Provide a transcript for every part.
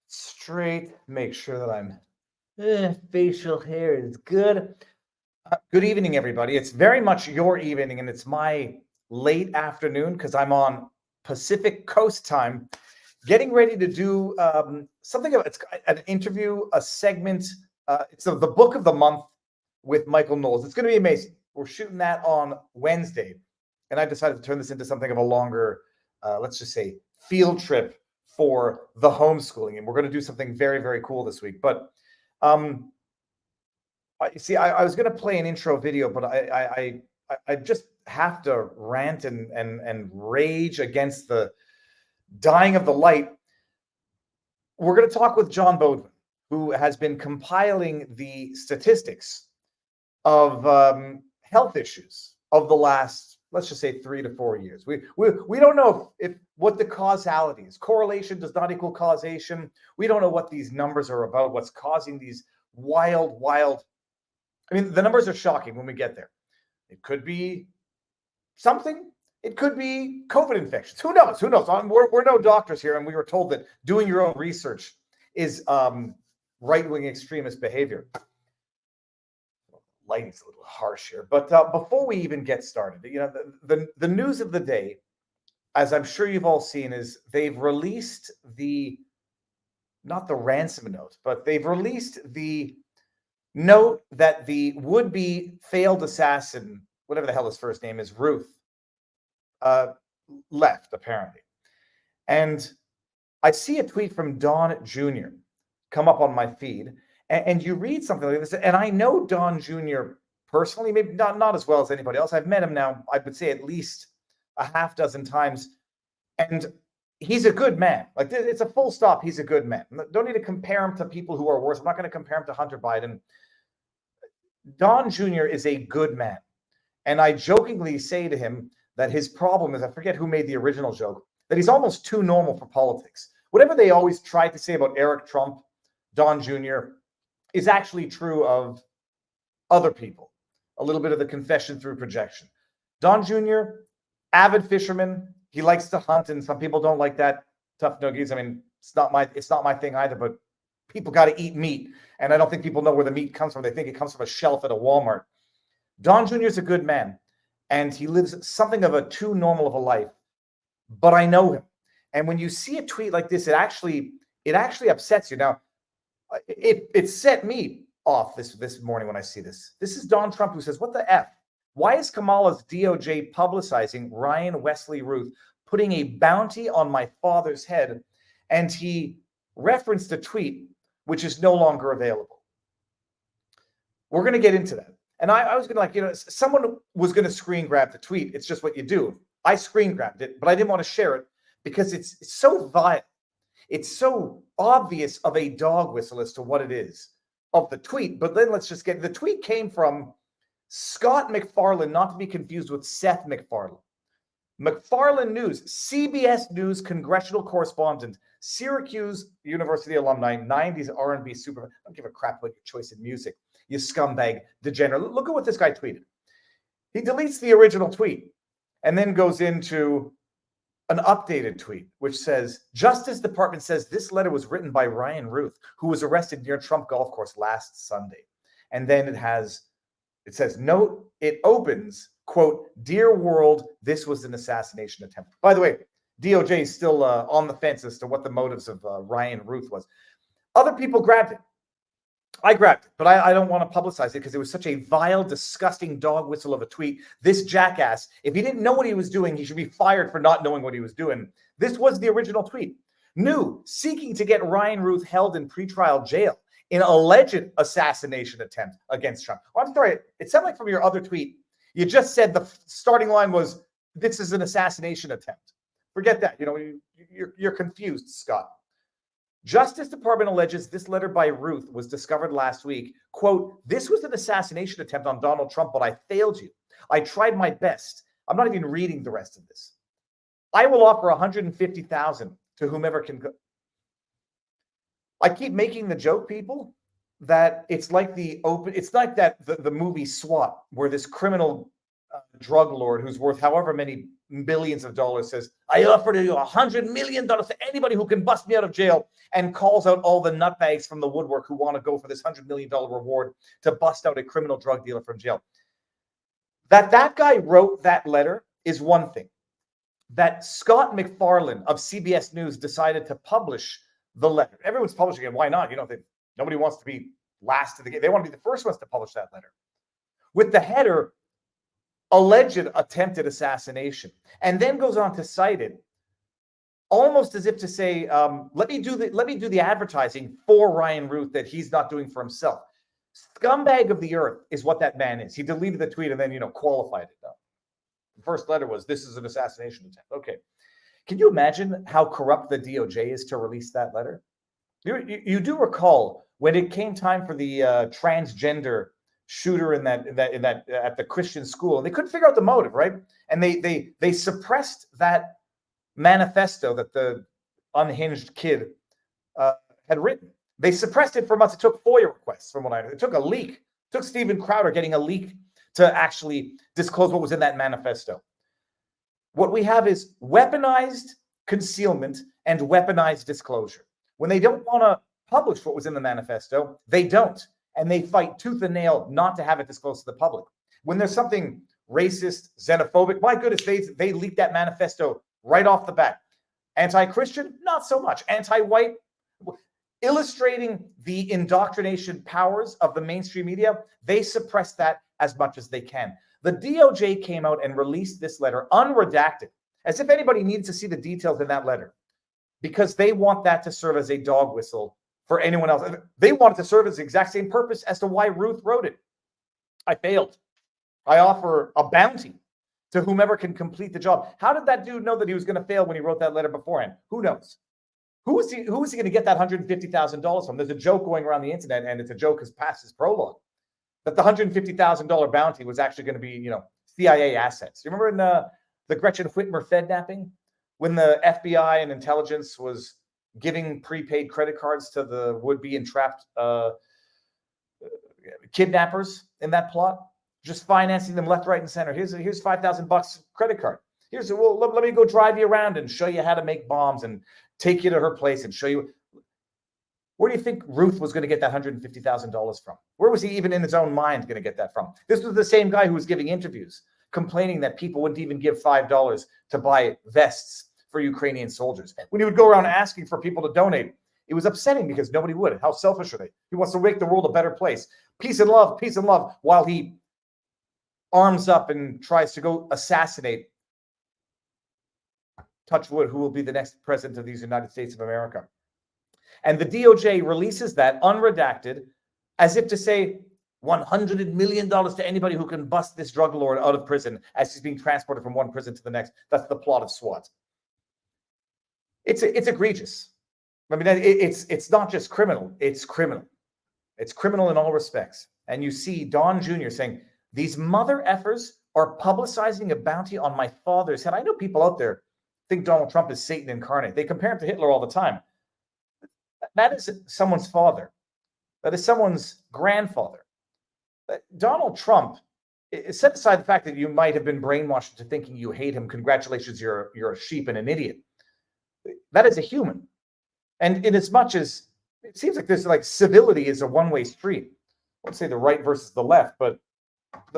straight. Make sure that I'm facial hair is good. Good evening, everybody. It's very much your evening, and it's my late afternoon because I'm on Pacific Coast time, getting ready to do something. It's an interview, a segment. It's the book of the month with Michael Knowles. It's going to be amazing. We're shooting that on Wednesday, and I decided to turn this into something of a longer, let's just say, field trip for the homeschooling, and we're going to do something very, very cool this week. But I was going to play an intro video, but I just have to rant and rage against the dying of the light. We're going to talk with John Beaudoin, who has been compiling the statistics of health issues of the last, let's just say, 3 to 4 years. We don't know if what the causality is. Correlation does not equal causation. We don't know what these numbers are about, what's causing these wild. I mean, the numbers are shocking when we get there. It could be something. It could be COVID infections. Who knows? We're no doctors here, and we were told that doing your own research is right-wing extremist behavior. Lighting's a little harsh here, but before we even get started, the news of the day, as I'm sure you've all seen, is they've released not the ransom note, but they've released the note that the would-be failed assassin, whatever the hell his first name is, Ruth, left, apparently. And I see a tweet from Don Jr. come up on my feed, and you read something like this, and I know Don Jr. personally, maybe not as well as anybody else. I've met him now, I would say, at least a half dozen times, and he's a good man. Like, it's a full stop. He's a good man. Don't need to compare him to people who are worse. I'm not going to compare him to Hunter Biden. Don Jr. is a good man. And I jokingly say to him that his problem is, I forget who made the original joke, that he's almost too normal for politics. Whatever they always tried to say about Eric Trump, Don Jr. is actually true of other people. A little bit of the confession through projection. Don Jr., avid fisherman. He likes to hunt, and some people don't like that. Tough noogies. I mean, it's not my thing either, but people got to eat meat. And I don't think people know where the meat comes from. They think it comes from a shelf at a Walmart. Don Jr. is a good man, and he lives something of a too normal of a life, but I know him. And when you see a tweet like this, it actually upsets you. Now, it set me off this morning when I see this. This is Don Trump who says, what the F? Why is Kamala's DOJ publicizing Ryan Wesley Ruth putting a bounty on my father's head? And he referenced a tweet which is no longer available. We're going to get into that. And I was going to someone was going to screen grab the tweet. It's just what you do. I screen grabbed it, but I didn't want to share it because it's so vile. It's so obvious of a dog whistle as to what it is of the tweet. But then let's just get, the tweet came from Scott McFarlane, not to be confused with Seth MacFarlane. McFarlane News, CBS News congressional correspondent, Syracuse University alumni, 90s R&B super. I don't give a crap about your choice in music, you scumbag degenerate. Look at what this guy tweeted. He deletes the original tweet and then goes into an updated tweet, which says, Justice Department says this letter was written by Ryan Ruth, who was arrested near Trump Golf Course last Sunday. And then it says, note, it opens, quote, Dear World, this was an assassination attempt. By the way, DOJ is still on the fence as to what the motives of Ryan Ruth was. Other people grabbed it. I grabbed it, but I don't want to publicize it because it was such a vile, disgusting dog whistle of a tweet. This jackass, if he didn't know what he was doing, he should be fired for not knowing what he was doing. This was the original tweet. New, seeking to get Ryan Ruth held in pretrial jail in alleged assassination attempt against Trump. Oh, I'm sorry. It sounded like from your other tweet, you just said the starting line was, this is an assassination attempt. Forget that. You're confused, Scott. Justice Department alleges this letter by Ruth was discovered last week. Quote, this was an assassination attempt on Donald Trump, but I failed you. I tried my best. I'm not even reading the rest of this. I will offer $150,000 to whomever can go. I keep making the joke, people, that it's like the movie SWAT, where this criminal drug lord who's worth however many billions of dollars says, I offer you $100 million to anybody who can bust me out of jail, and calls out all the nutbags from the woodwork who want to go for this $100 million reward to bust out a criminal drug dealer from jail. That guy wrote that letter is one thing. That Scott McFarlane of CBS News decided to publish the letter. Everyone's publishing it. Why not? Nobody wants to be last to the game. They want to be the first ones to publish that letter. With the header, alleged attempted assassination, and then goes on to cite it almost as if to say, let me do the advertising for Ryan Ruth that he's not doing for himself. Scumbag of the earth is what that man is. He deleted the tweet and then qualified it. The first letter was, this is an assassination attempt. Okay. Can you imagine how corrupt the DOJ is to release that letter? You do recall when it came time for the transgender shooter in that at the Christian school, and they couldn't figure out the motive, right? And they suppressed that manifesto that the unhinged kid had written. They suppressed it for months. It took FOIA requests, from what I know. It took a leak. It took Steven Crowder getting a leak to actually disclose what was in that manifesto. What we have is weaponized concealment and weaponized disclosure. When they don't want to publish what was in the manifesto, they don't. And they fight tooth and nail not to have it disclosed to the public. When there's something racist, xenophobic, my goodness, they leaked that manifesto right off the bat. Anti-Christian, not so much. Anti-white, illustrating the indoctrination powers of the mainstream media, they suppress that as much as they can. The DOJ came out and released this letter unredacted, as if anybody needs to see the details in that letter, because they want that to serve as a dog whistle for anyone else. They want it to serve as the exact same purpose as to why Ruth wrote it. I failed. I offer a bounty to whomever can complete the job. How did that dude know that he was going to fail when he wrote that letter beforehand? Who knows? Who is he going to get that $150,000 from? There's a joke going around the internet, and it's a joke because past his prologue, that the $150,000 bounty was actually going to be, CIA assets. You remember in the Gretchen Whitmer Fednapping, when the FBI and intelligence was giving prepaid credit cards to the would-be entrapped kidnappers in that plot, just financing them left, right, and center. Here's $5,000 credit card. Let me go drive you around and show you how to make bombs and take you to her place and show you. Where do you think Ruth was going to get that $150,000 from? Where was he even in his own mind going to get that from? This was the same guy who was giving interviews, complaining that people wouldn't even give $5 to buy vests for Ukrainian soldiers. When he would go around asking for people to donate, it was upsetting because nobody would. How selfish are they? He wants to make the world a better place. Peace and love, while he arms up and tries to go assassinate, touch wood, who will be the next president of these United States of America. And the DOJ releases that unredacted as if to say $100 million to anybody who can bust this drug lord out of prison as he's being transported from one prison to the next. That's the plot of SWAT. It's egregious. I mean, it's not just criminal. It's criminal. It's criminal in all respects. And you see Don Jr. saying, these mother effers are publicizing a bounty on my father's head. I know people out there think Donald Trump is Satan incarnate. They compare him to Hitler all the time. That is someone's father. That is someone's grandfather. Donald Trump, set aside the fact that you might have been brainwashed into thinking you hate him. Congratulations, you're a sheep and an idiot. That is a human. And in as much as it seems like this, like civility is a one-way street. I won't say the right versus the left, but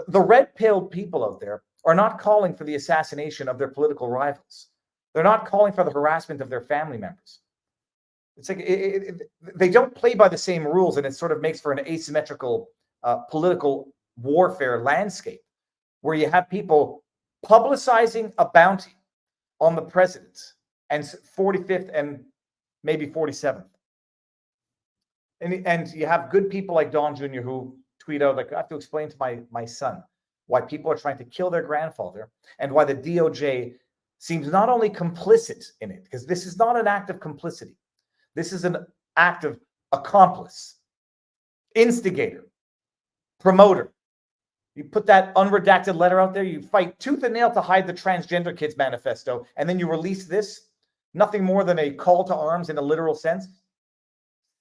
the red-pilled people out there are not calling for the assassination of their political rivals. They're not calling for the harassment of their family members. It's like they don't play by the same rules, and it sort of makes for an asymmetrical political warfare landscape where you have people publicizing a bounty on the president and 45th and maybe 47th. And you have good people like Don Jr. who tweet out, like, I have to explain to my son why people are trying to kill their grandfather and why the DOJ seems not only complicit in it, because this is not an act of complicity. This is an act of accomplice, instigator, promoter. You put that unredacted letter out there, you fight tooth and nail to hide the transgender kids manifesto, and then you release this, nothing more than a call to arms in a literal sense.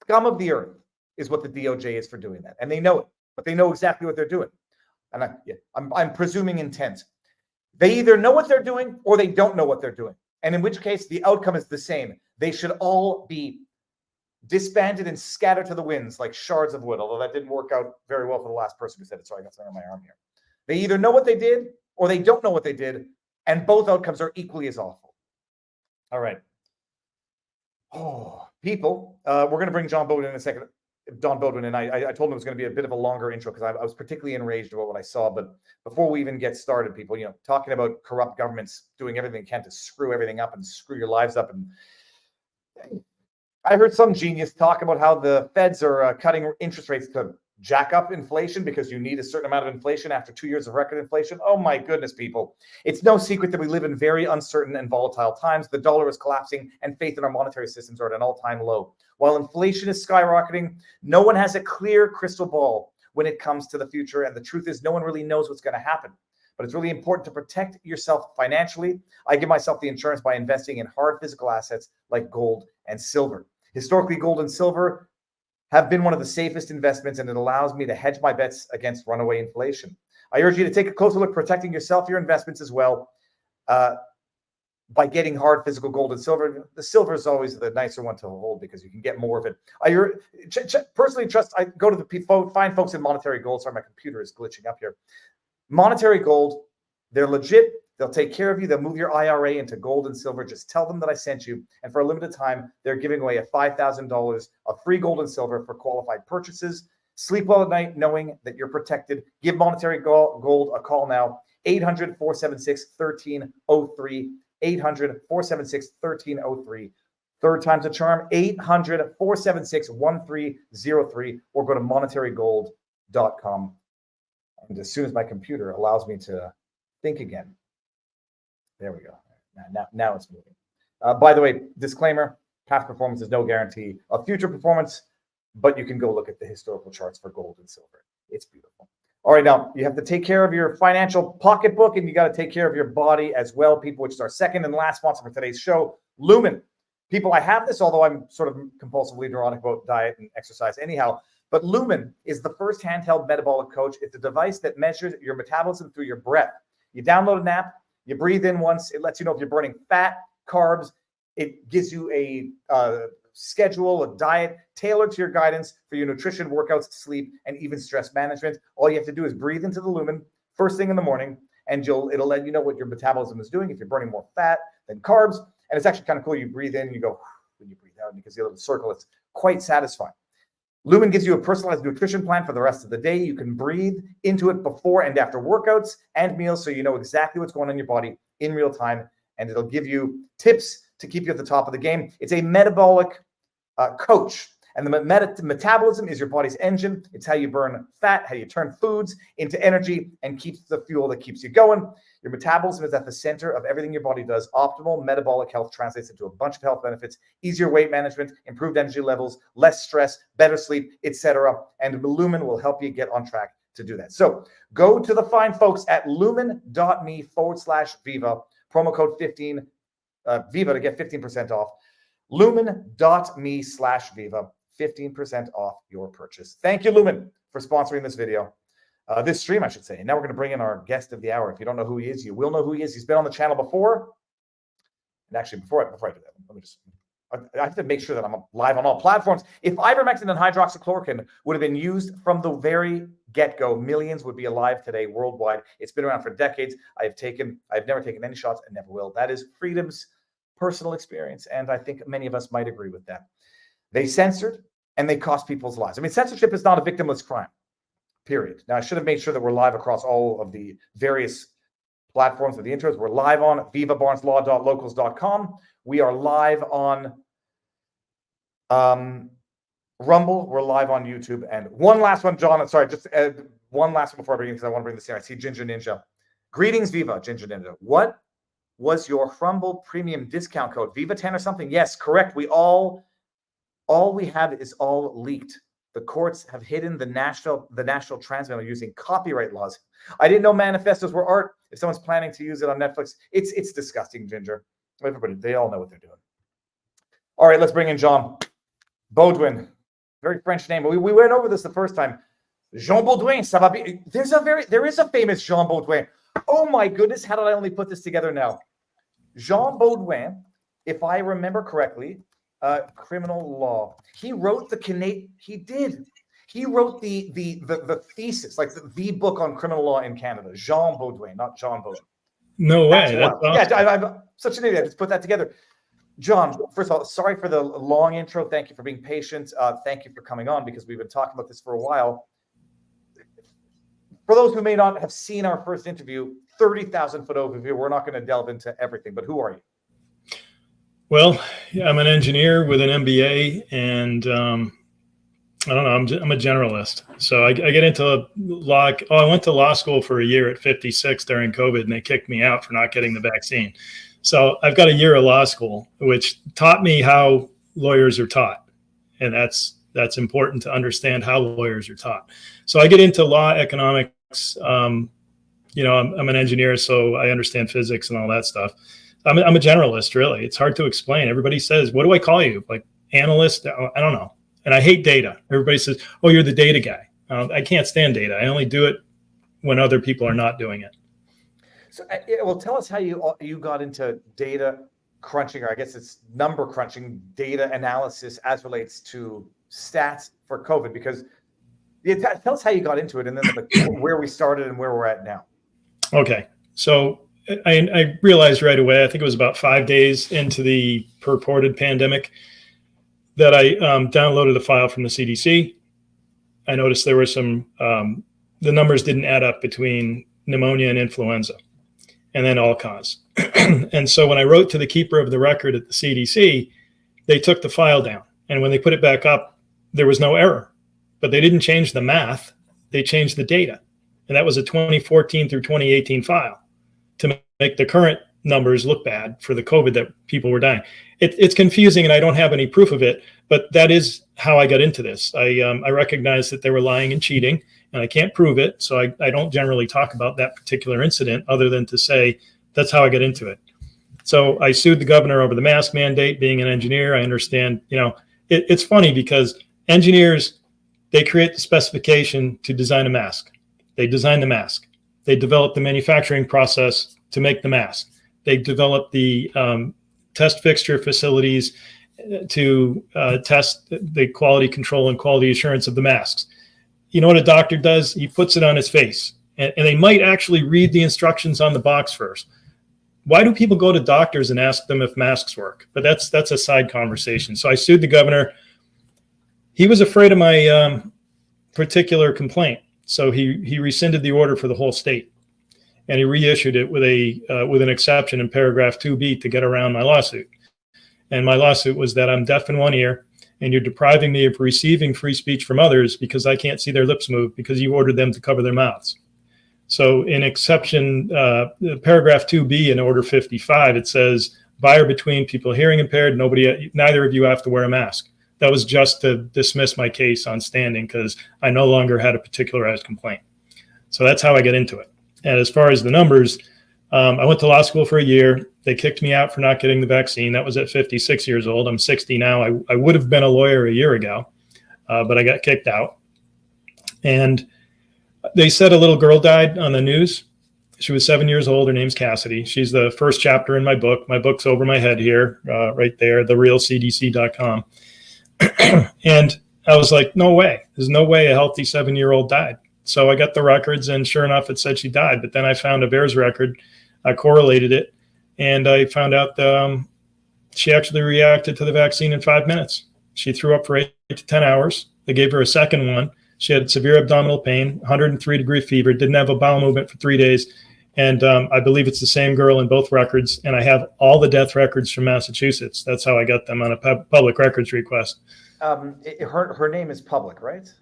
Scum of the earth is what the DOJ is for doing that. And they know it, but they know exactly what they're doing. and I'm presuming intent. They either know what they're doing or they don't know what they're doing. And in which case, the outcome is the same. They should all be disbanded and scattered to the winds like shards of wood, although that didn't work out very well for the last person who said it, so I got something on my arm here. They either know what they did or they don't know what they did, and both outcomes are equally as awful. All right. Oh, people, we're going to bring John Beaudoin in a second. Don Beaudoin, and I told him it was going to be a bit of a longer intro because I was particularly enraged about what I saw. But before we even get started, people, talking about corrupt governments doing everything they can to screw everything up and screw your lives up. And I heard some genius talk about how the feds are cutting interest rates to jack up inflation because you need a certain amount of inflation after 2 years of record inflation. Oh my goodness, people. It's no secret that we live in very uncertain and volatile times. The dollar is collapsing and faith in our monetary systems are at an all-time low. While inflation is skyrocketing, no one has a clear crystal ball when it comes to the future. And the truth is no one really knows what's going to happen. But it's really important to protect yourself financially. I give myself the insurance by investing in hard physical assets like gold and silver. Historically, gold and silver have been one of the safest investments, and it allows me to hedge my bets against runaway inflation. I urge you to take a closer look protecting yourself, your investments as well, by getting hard physical gold and silver. The silver is always the nicer one to hold because you can get more of it. I personally trust, I go to the fine folks in Monetary Gold. Sorry, my computer is glitching up here. Monetary Gold, they're legit. They'll take care of you. They'll move your IRA into gold and silver. Just tell them that I sent you. And for a limited time, they're giving away $5,000 of free gold and silver for qualified purchases. Sleep well at night knowing that you're protected. Give Monetary Gold a call now. 800-476-1303. 800-476-1303. Third time's a charm. 800-476-1303. Or go to monetarygold.com. And as soon as my computer allows me to think again. There we go. Now it's moving. By the way, disclaimer, past performance is no guarantee of future performance, but you can go look at the historical charts for gold and silver. It's beautiful. All right, now you have to take care of your financial pocketbook and you got to take care of your body as well, people, which is our second and last sponsor for today's show, Lumen. People, I have this, although I'm sort of compulsively neurotic about diet and exercise anyhow, but Lumen is the first handheld metabolic coach. It's a device that measures your metabolism through your breath. You download an app. You breathe in once. It lets you know if you're burning fat, carbs. It gives you a schedule, a diet tailored to your guidance for your nutrition, workouts, sleep, and even stress management. All you have to do is breathe into the Lumen first thing in the morning, and it'll let you know what your metabolism is doing, if you're burning more fat than carbs. And it's actually kind of cool. You breathe in, and you go, when you breathe out, and you can see a little circle. It's quite satisfying. Lumen gives you a personalized nutrition plan for the rest of the day. You can breathe into it before and after workouts and meals so you know exactly what's going on in your body in real time, and it'll give you tips to keep you at the top of the game. It's a metabolic coach, and the metabolism is your body's engine. It's how you burn fat, how you turn foods into energy, and keeps the fuel that keeps you going. Your metabolism is at the center of everything your body does. Optimal metabolic health translates into a bunch of health benefits: easier weight management, improved energy levels, less stress, better sleep, etc. And Lumen will help you get on track to do that. So go to the fine folks at lumen.me/Viva, promo code 15 Viva to get 15% off. Lumen.me/Viva, 15% off your purchase. Thank you, Lumen, for sponsoring this video. This stream, I should say. And now we're going to bring in our guest of the hour. If you don't know who he is, you will know who he is. He's been on the channel before. And actually, before I do that, I have to make sure that I'm live on all platforms. If ivermectin and hydroxychloroquine would have been used from the very get-go, millions would be alive today worldwide. It's been around for decades. I've never taken any shots and never will. That is Freedom's personal experience. And I think many of us might agree with that. They censored and they cost people's lives. I mean, censorship is not a victimless crime. Period. Now, I should have made sure that we're live across all of the various platforms of the intros. We're live on vivabarneslaw.locals.com. We are live on Rumble. We're live on YouTube. And one last one, John. Sorry, just one last one before I begin because I want to bring this in. I see Ginger Ninja. Greetings, Viva, Ginger Ninja. What was your Rumble premium discount code? Viva 10 or something? Yes, correct. All we have is all leaked. The courts have hidden the national transmitter using copyright laws. I didn't know manifestos were art. If someone's planning to use it on Netflix, it's disgusting, Ginger. Everybody, they all know what they're doing. All right, let's bring in John Beaudoin. Very French name. We went over this the first time. Jean Beaudoin, ça va bien. There is a famous Jean Beaudoin. Oh my goodness, how did I only put this together now? Jean Beaudoin, if I remember correctly, criminal law. He wrote He wrote the thesis, like the book on criminal law in Canada. Jean Beaudoin, not John Beaudoin. No way. That's awesome. Yeah, I'm such an idiot. I just put that together. John, first of all, sorry for the long intro. Thank you for being patient. Thank you for coming on, because we've been talking about this for a while. For those who may not have seen our first interview, 30,000-foot overview. We're not going to delve into everything, but who are you? Well, I'm an engineer with an MBA, and I don't know, I'm a generalist. So I get into law. I went to law school for a year at 56 during COVID, and they kicked me out for not getting the vaccine. So I've got a year of law school, which taught me how lawyers are taught. And that's important to understand how lawyers are taught. So I get into law, economics. I'm an engineer, so I understand physics and all that stuff. I'm a generalist, really. It's hard to explain. Everybody says, what do I call you? Like analyst? I don't know. And I hate data. Everybody says, oh, you're the data guy. I can't stand data. I only do it when other people are not doing it. So, well, tell us how you got into data crunching, or I guess it's number crunching, data analysis as relates to stats for COVID, because tell us how you got into it, and then where we started and where we're at now. Okay. So I realized right away, I think it was about 5 days into the purported pandemic, that I downloaded a file from the CDC. I noticed there were some, the numbers didn't add up between pneumonia and influenza, and then all cause. And so when I wrote to the keeper of the record at the CDC, they took the file down. And when they put it back up, there was no error. But they didn't change the math, they changed the data. And that was a 2014 through 2018 file to make the current numbers look bad for the COVID that people were dying. It's confusing, and I don't have any proof of it, but that is how I got into this. I recognized that they were lying and cheating, and I can't prove it, so I don't generally talk about that particular incident other than to say that's how I got into it. So I sued the governor over the mask mandate. Being an engineer, I understand, it's funny because engineers, they create the specification to design a mask. They design the mask. They develop the manufacturing process to make the mask. They develop the test fixture facilities to test the quality control and quality assurance of the masks. You know what a doctor does? He puts it on his face, and they might actually read the instructions on the box first. Why do people go to doctors and ask them if masks work? But that's a side conversation. So I sued the governor. He was afraid of my particular complaint, so he rescinded the order for the whole state, and he reissued it with an exception in paragraph 2B to get around my lawsuit. And my lawsuit was that I'm deaf in one ear, and you're depriving me of receiving free speech from others because I can't see their lips move because you ordered them to cover their mouths. So in exception, paragraph 2B in order 55, it says, by or between people hearing impaired, neither of you have to wear a mask. That was just to dismiss my case on standing because I no longer had a particularized complaint. So that's how I get into it. And as far as the numbers, I went to law school for a year. They kicked me out for not getting the vaccine. That was at 56 years old. I'm 60 now. I would have been a lawyer a year ago, but I got kicked out. And they said a little girl died on the news. She was 7 years old. Her name's Cassidy. She's the first chapter in my book. My book's over my head here, right there, therealcdc.com. And I was like, no way. There's no way a healthy 7-year-old died. So I got the records, and sure enough, it said she died. But then I found a VAERS record. I correlated it, and I found out she actually reacted to the vaccine in 5 minutes. She threw up for 8 to 10 hours. They gave her a second one. She had severe abdominal pain, 103-degree fever, didn't have a bowel movement for 3 days. And I believe it's the same girl in both records. And I have all the death records from Massachusetts. That's how I got them on a public records request. Her name is public, right?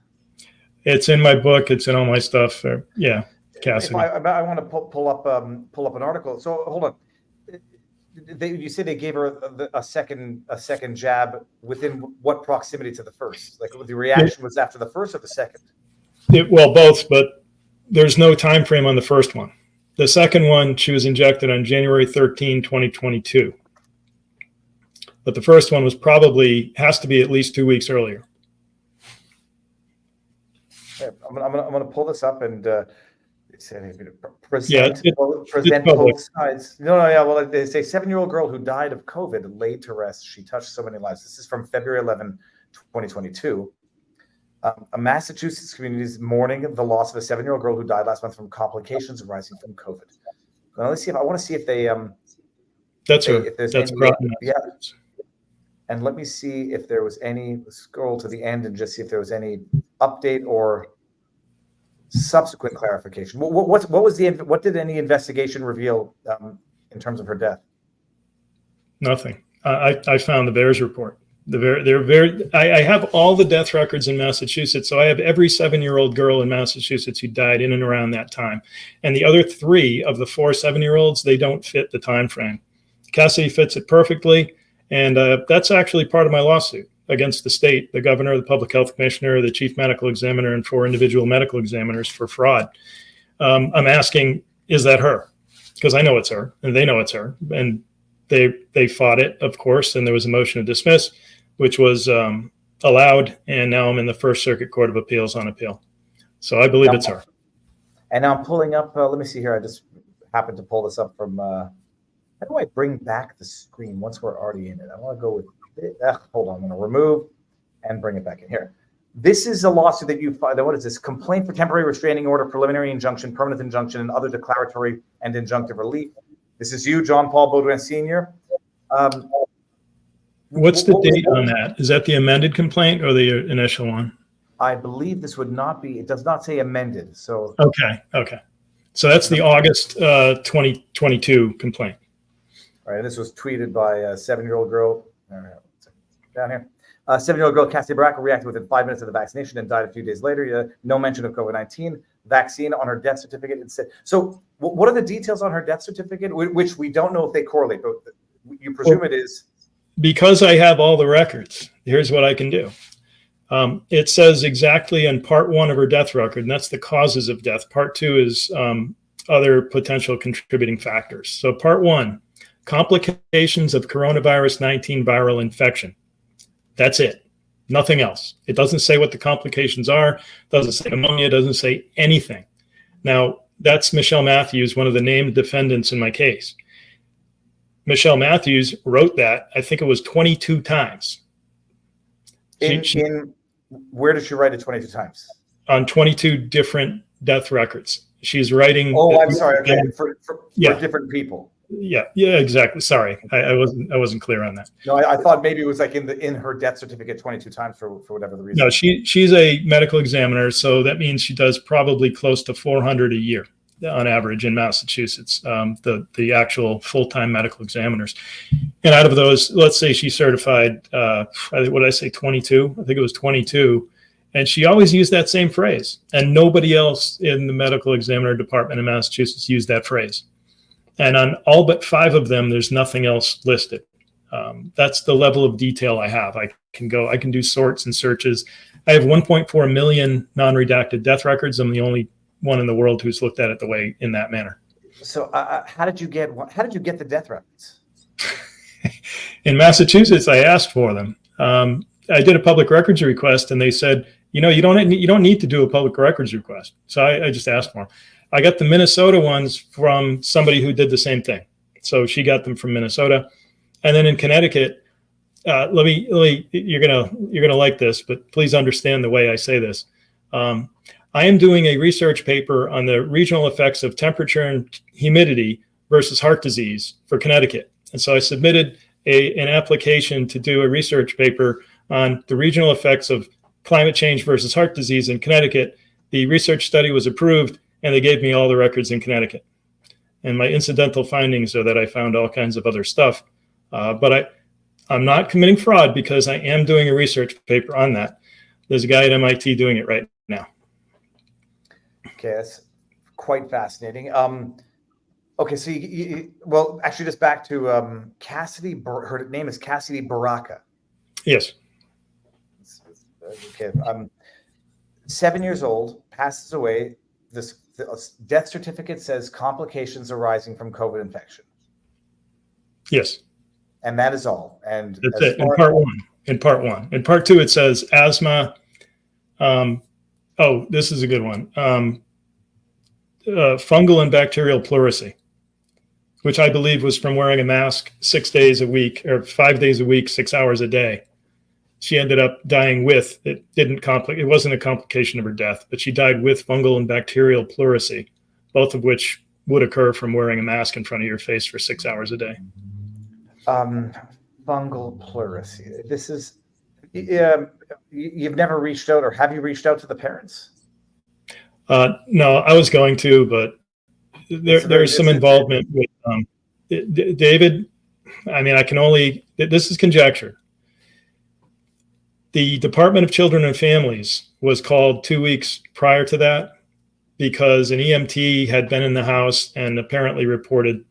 It's in my book. It's in all my stuff. Yeah, Cassidy. I want to pull up an article. So hold on. You say they gave her a second jab within what proximity to the first? Like the reaction was after the first or the second? Well, both, but there's no time frame on the first one. The second one, she was injected on January 13, 2022. But the first one has to be at least 2 weeks earlier. I'm gonna pull this up and Yeah, present it's public. both sides. No, yeah. Well, they say 7-year-old girl who died of COVID laid to rest. She touched so many lives. This is from February 11, 2022. A Massachusetts community is mourning the loss of a 7-year-old girl who died last month from complications arising from COVID. Now let's see if I want to see if they That's her. if there's That's any, Groton, yeah. And let me see if there was any, scroll to the end and just see if there was any update or subsequent clarification. What did any investigation reveal in terms of her death? Nothing. I found the VAERS report. I have all the death records in Massachusetts. So I have every 7-year-old girl in Massachusetts who died in and around that time. And the other 3 of the 4 7-year-olds, they don't fit the time frame. Cassidy fits it perfectly. And that's actually part of my lawsuit against the state, the governor, the public health commissioner, the chief medical examiner, and 4 individual medical examiners for fraud. I'm asking, is that her? Because I know it's her, and they know it's her. And they fought it, of course, and there was a motion to dismiss, which was allowed. And now I'm in the First Circuit Court of Appeals on appeal. So I believe it's her. And now I'm pulling up, let me see here. I just happened to pull this up from, how do I bring back the screen once we're already in it? I want to go with it. Hold on, I'm going to remove and bring it back in here. This is a lawsuit that you filed. What is this? Complaint for temporary restraining order, preliminary injunction, permanent injunction, and other declaratory and injunctive relief. This is you, John Paul Beaudoin Sr. What's the date on that? Is that the amended complaint or the initial one? I believe this would not be, it does not say amended. So Okay. So that's the August 2022 complaint. All right, this was tweeted by a 7-year-old girl. Down here. 7-year-old girl, Cassidy reacted within 5 minutes of the vaccination and died a few days later. No mention of COVID-19. Vaccine on her death certificate. Instead. So what are the details on her death certificate, which we don't know if they correlate, but you presume it is? Because I have all the records, here's what I can do. It says exactly in part 1 of her death record, and that's the causes of death. Part 2 is other potential contributing factors. So part 1, complications of coronavirus 19 viral infection. That's it. Nothing else. It doesn't say what the complications are. Doesn't say pneumonia. Doesn't say anything. Now, that's Michelle Matthews, one of the named defendants in my case. Michelle Matthews wrote that, I think it was 22 times. Where does she write it 22 times? On 22 different death records. She's writing. Oh, I'm sorry. Okay, for different people. Yeah, exactly. Sorry, I wasn't clear on that. No, I thought maybe it was like in her death certificate 22 times for whatever the reason. No, she's a medical examiner, so that means she does probably close to 400 a year on average in Massachusetts. The actual full-time medical examiners, and out of those, let's say she certified. What did I say? 22. I think it was 22. And she always used that same phrase, and nobody else in the medical examiner department in Massachusetts used that phrase. And on all but 5 of them, there's nothing else listed. That's the level of detail I have. I can do sorts and searches. I have 1.4 million non-redacted death records. I'm the only one in the world who's looked at it in that manner. So how did you get the death records? In Massachusetts, I asked for them. I did a public records request, and they said, you don't need to do a public records request. So I just asked for them. I got the Minnesota ones from somebody who did the same thing. So she got them from Minnesota. And then in Connecticut, you're gonna like this, but please understand the way I say this. I am doing a research paper on the regional effects of temperature and humidity versus heart disease for Connecticut. And so I submitted an application to do a research paper on the regional effects of climate change versus heart disease in Connecticut. The research study was approved, and they gave me all the records in Connecticut. And my incidental findings are that I found all kinds of other stuff. But I'm not committing fraud because I am doing a research paper on that. There's a guy at MIT doing it right now. Okay, that's quite fascinating. Okay, so well, actually, just back to Cassidy. Her name is Cassidy Baraka. Yes. Okay. 7 years old, passes away. The death certificate says complications arising from COVID infection. Yes. And that is all. And that's it. In part one. In part 2, it says asthma, Oh, this is a good one. Fungal and bacterial pleurisy, which I believe was from wearing a mask 6 days a week or 5 days a week, 6 hours a day. She ended up dying with, it wasn't a complication of her death, but she died with fungal and bacterial pleurisy, both of which would occur from wearing a mask in front of your face for 6 hours a day. Fungal pleurisy. This is, you've never reached out, or have you reached out to the parents? No, I was going to, but there's some involvement with David. I mean, this is conjecture. The Department of Children and Families was called 2 weeks prior to that because an EMT had been in the house and apparently reported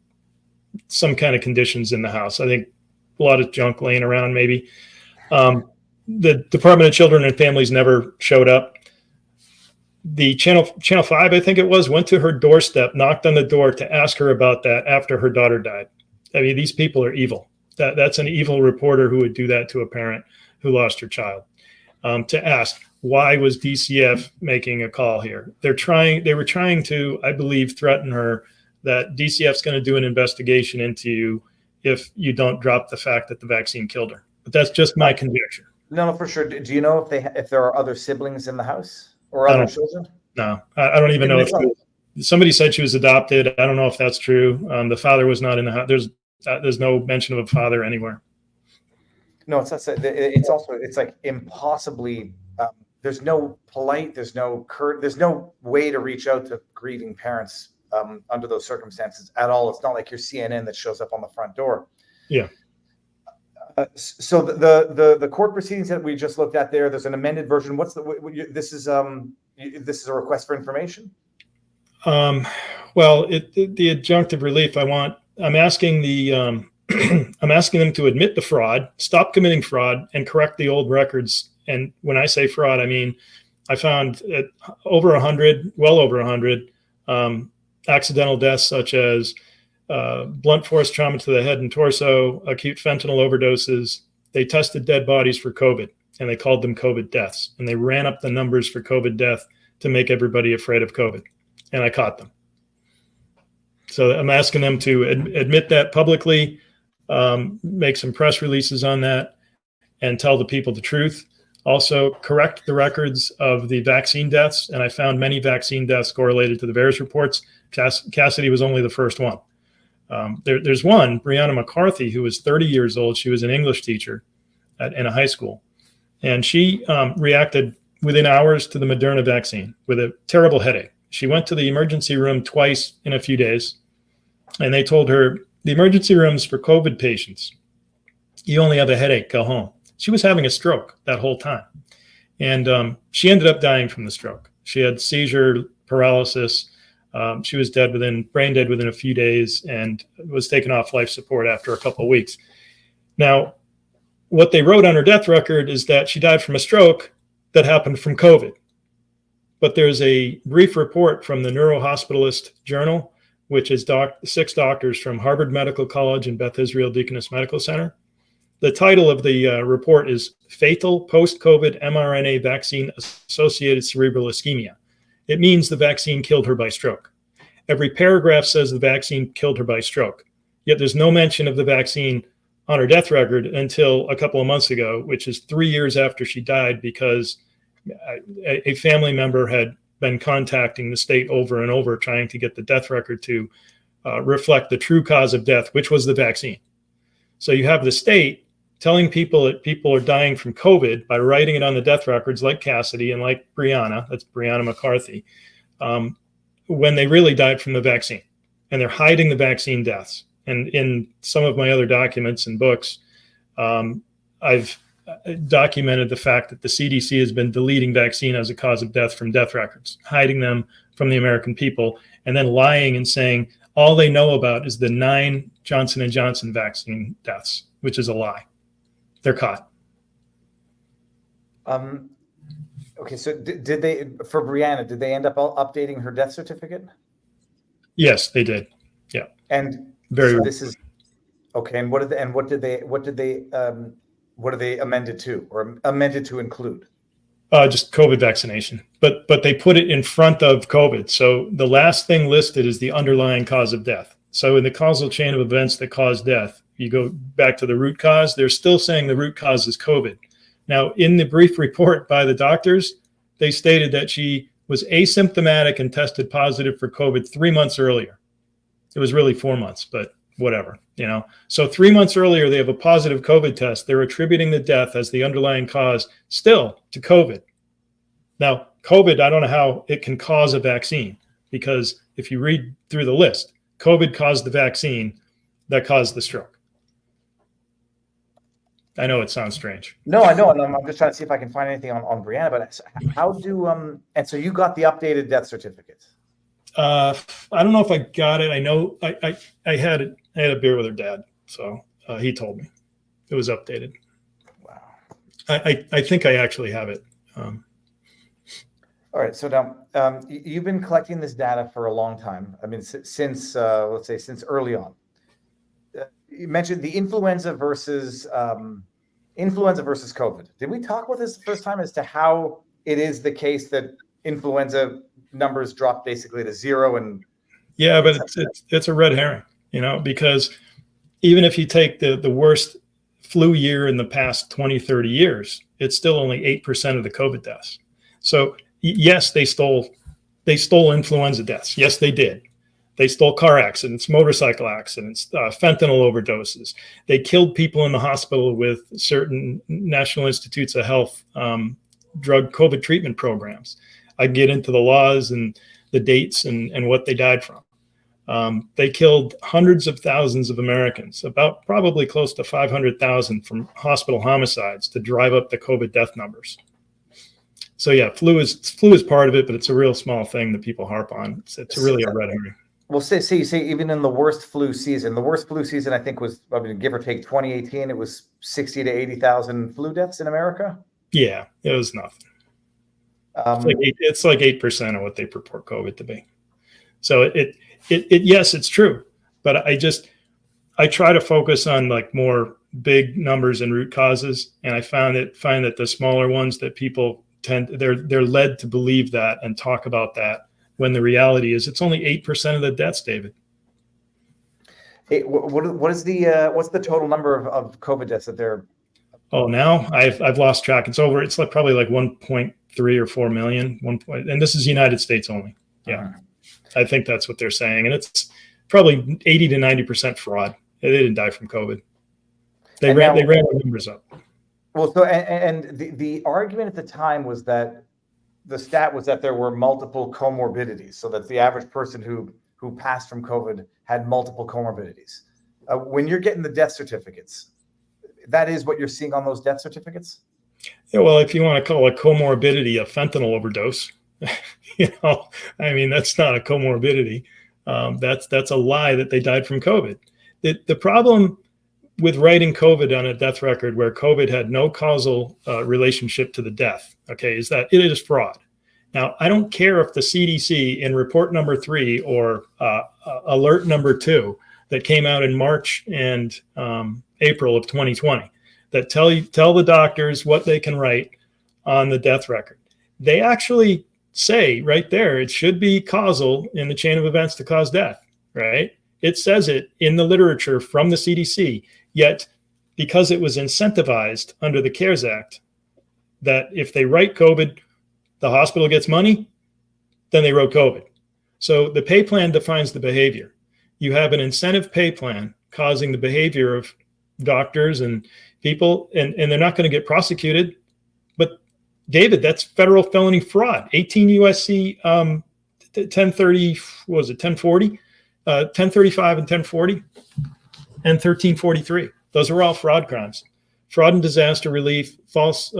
some kind of conditions in the house. I think a lot of junk laying around, maybe. The Department of Children and Families never showed up. The Channel 5, I think it was, went to her doorstep, knocked on the door to ask her about that after her daughter died. I mean, these people are evil. That's an evil reporter who would do that to a parent who lost her child. To ask, why was DCF making a call here? They were trying to, I believe, threaten her that DCF's going to do an investigation into you if you don't drop the fact that the vaccine killed her. But that's just my conjecture. No, for sure. Do you know if there are other siblings in the house or other children? No, I don't even know if somebody said she was adopted. I don't know if that's true. The father was not in the house. There's no mention of a father anywhere. No, it's like impossibly. There's no way to reach out to grieving parents under those circumstances at all. It's not like your CNN that shows up on the front door. Yeah. So the court proceedings that we just looked at there's an amended version. This is a request for information? Well, the adjunctive relief I'm asking I'm asking them to admit the fraud, stop committing fraud, and correct the old records. And when I say fraud, I mean, I found well over 100 accidental deaths, such as blunt force trauma to the head and torso, acute fentanyl overdoses. They tested dead bodies for COVID, and they called them COVID deaths. And they ran up the numbers for COVID death to make everybody afraid of COVID. And I caught them. So I'm asking them to admit that publicly, make some press releases on that, and tell the people the truth. Also, correct the records of the vaccine deaths. And I found many vaccine deaths correlated to the VAERS reports. Cassidy was only the first one. There's one, Brianna McCarthy, who was 30 years old. She was an English teacher in a high school. And she reacted within hours to the Moderna vaccine with a terrible headache. She went to the emergency room twice in a few days. And they told her, the emergency rooms for COVID patients, you only have a headache, go home. She was having a stroke that whole time. And she ended up dying from the stroke. She had seizure paralysis. She was brain dead within a few days, and was taken off life support after a couple of weeks. Now, what they wrote on her death record is that she died from a stroke that happened from COVID. But there's a brief report from the Neurohospitalist Journal, which is 6 doctors from Harvard Medical College and Beth Israel Deaconess Medical Center. The title of the report is Fatal Post-COVID mRNA Vaccine Associated Cerebral Ischemia. It means the vaccine killed her by stroke. Every paragraph says the vaccine killed her by stroke. Yet there's no mention of the vaccine on her death record until a couple of months ago, which is 3 years after she died, because a family member had been contacting the state over and over trying to get the death record to reflect the true cause of death, which was the vaccine. So you have the state telling people that people are dying from COVID by writing it on the death records, like Cassidy and like Brianna, that's Brianna McCarthy, when they really died from the vaccine. And they're hiding the vaccine deaths. And in some of my other documents and books, I've documented the fact that the CDC has been deleting vaccine as a cause of death from death records, hiding them from the American people, and then lying and saying all they know about is the 9 Johnson & Johnson vaccine deaths, which is a lie. They're caught. Okay, so did they, for Brianna, did they end up updating her death certificate? Yes, they did. Yeah. And very. So this is okay. And what did they amend it to, or amended to include? Just COVID vaccination, but they put it in front of COVID. So the last thing listed is the underlying cause of death. So in the causal chain of events that cause death, you go back to the root cause. They're still saying the root cause is COVID. Now, in the brief report by the doctors, they stated that she was asymptomatic and tested positive for COVID 3 months earlier. It was really 4 months, but whatever, you know. So 3 months earlier, they have a positive COVID test. They're attributing the death as the underlying cause still to COVID. Now, COVID, I don't know how it can cause a vaccine, because if you read through the list, COVID caused the vaccine that caused the stroke. I know it sounds strange. No, I know, and I'm just trying to see if I can find anything on Brianna. But how do and so you got the updated death certificate? I don't know if I got it. I know I had a beer with her dad, so he told me it was updated. Wow. I think I actually have it. All right. So now you've been collecting this data for a long time. I mean, since let's say since early on. You mentioned the influenza versus COVID. Did we talk about this the first time as to how it is the case that influenza numbers drop basically to zero? And yeah, but it's a red herring, you know, because even if you take the worst flu year in the past 20, 30 years, it's still only 8% of the COVID deaths. So yes, they stole influenza deaths. Yes, they did. They stole car accidents, motorcycle accidents, fentanyl overdoses. They killed people in the hospital with certain National Institutes of Health drug COVID treatment programs. I get into the laws and the dates and what they died from. They killed hundreds of thousands of Americans, about probably close to 500,000 from hospital homicides to drive up the COVID death numbers. So yeah, flu is part of it, but it's a real small thing that people harp on. It's really a red herring. Well, say even in the worst flu season, I think was, I mean, give or take 2018, it was 60 to 80,000 flu deaths in America. Yeah, it was nothing. It's like 8% of what they purport COVID to be. So yes, it's true, but I try to focus on like more big numbers and root causes, and I find that the smaller ones that people they're led to believe that and talk about that, when the reality is it's only 8% of the deaths, David. What's the total number of COVID deaths that they're? Oh, now I've lost track. It's like probably like 1.3 or 4 million. And this is United States only. Yeah, I think that's what they're saying, and it's probably 80 to 90% fraud. They didn't die from COVID. They ran the numbers up. Well, so and the argument at the time was that the stat was that there were multiple comorbidities, so that the average person who passed from COVID had multiple comorbidities. When you're getting the death certificates, that is what you're seeing on those death certificates? Yeah, well, if you want to call a comorbidity a fentanyl overdose, you know, I mean, that's not a comorbidity. That's a lie that they died from COVID. The problem with writing COVID on a death record where COVID had no causal relationship to the death, okay, is that it is fraud. Now, I don't care if the CDC in report number 3 or alert number 2 that came out in March and April of 2020 that tell the doctors what they can write on the death record. They actually say right there, it should be causal in the chain of events to cause death, right? It says it in the literature from the CDC. Yet, because it was incentivized under the CARES Act, that if they write COVID, the hospital gets money, then they wrote COVID. So the pay plan defines the behavior. You have an incentive pay plan causing the behavior of doctors and people, and they're not going to get prosecuted. But David, that's federal felony fraud. 18 USC 1030, what was it, 1040? 1035 and 1040. And 1343. Those are all fraud crimes. Fraud and disaster relief, false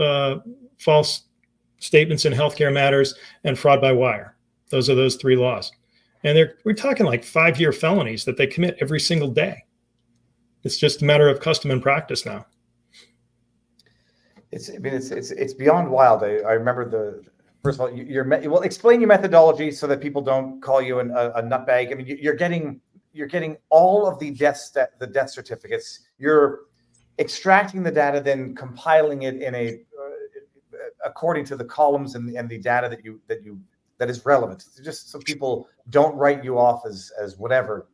statements in healthcare matters, and fraud by wire. Those are those 3 laws. And we're talking like 5-year felonies that they commit every single day. It's just a matter of custom and practice now. It's beyond wild. I remember first of all, explain your methodology so that people don't call you a nutbag. I mean, you're getting all of the death certificates. You're extracting the data, then compiling it in a according to the columns and the data that is relevant, just so people don't write you off as whatever.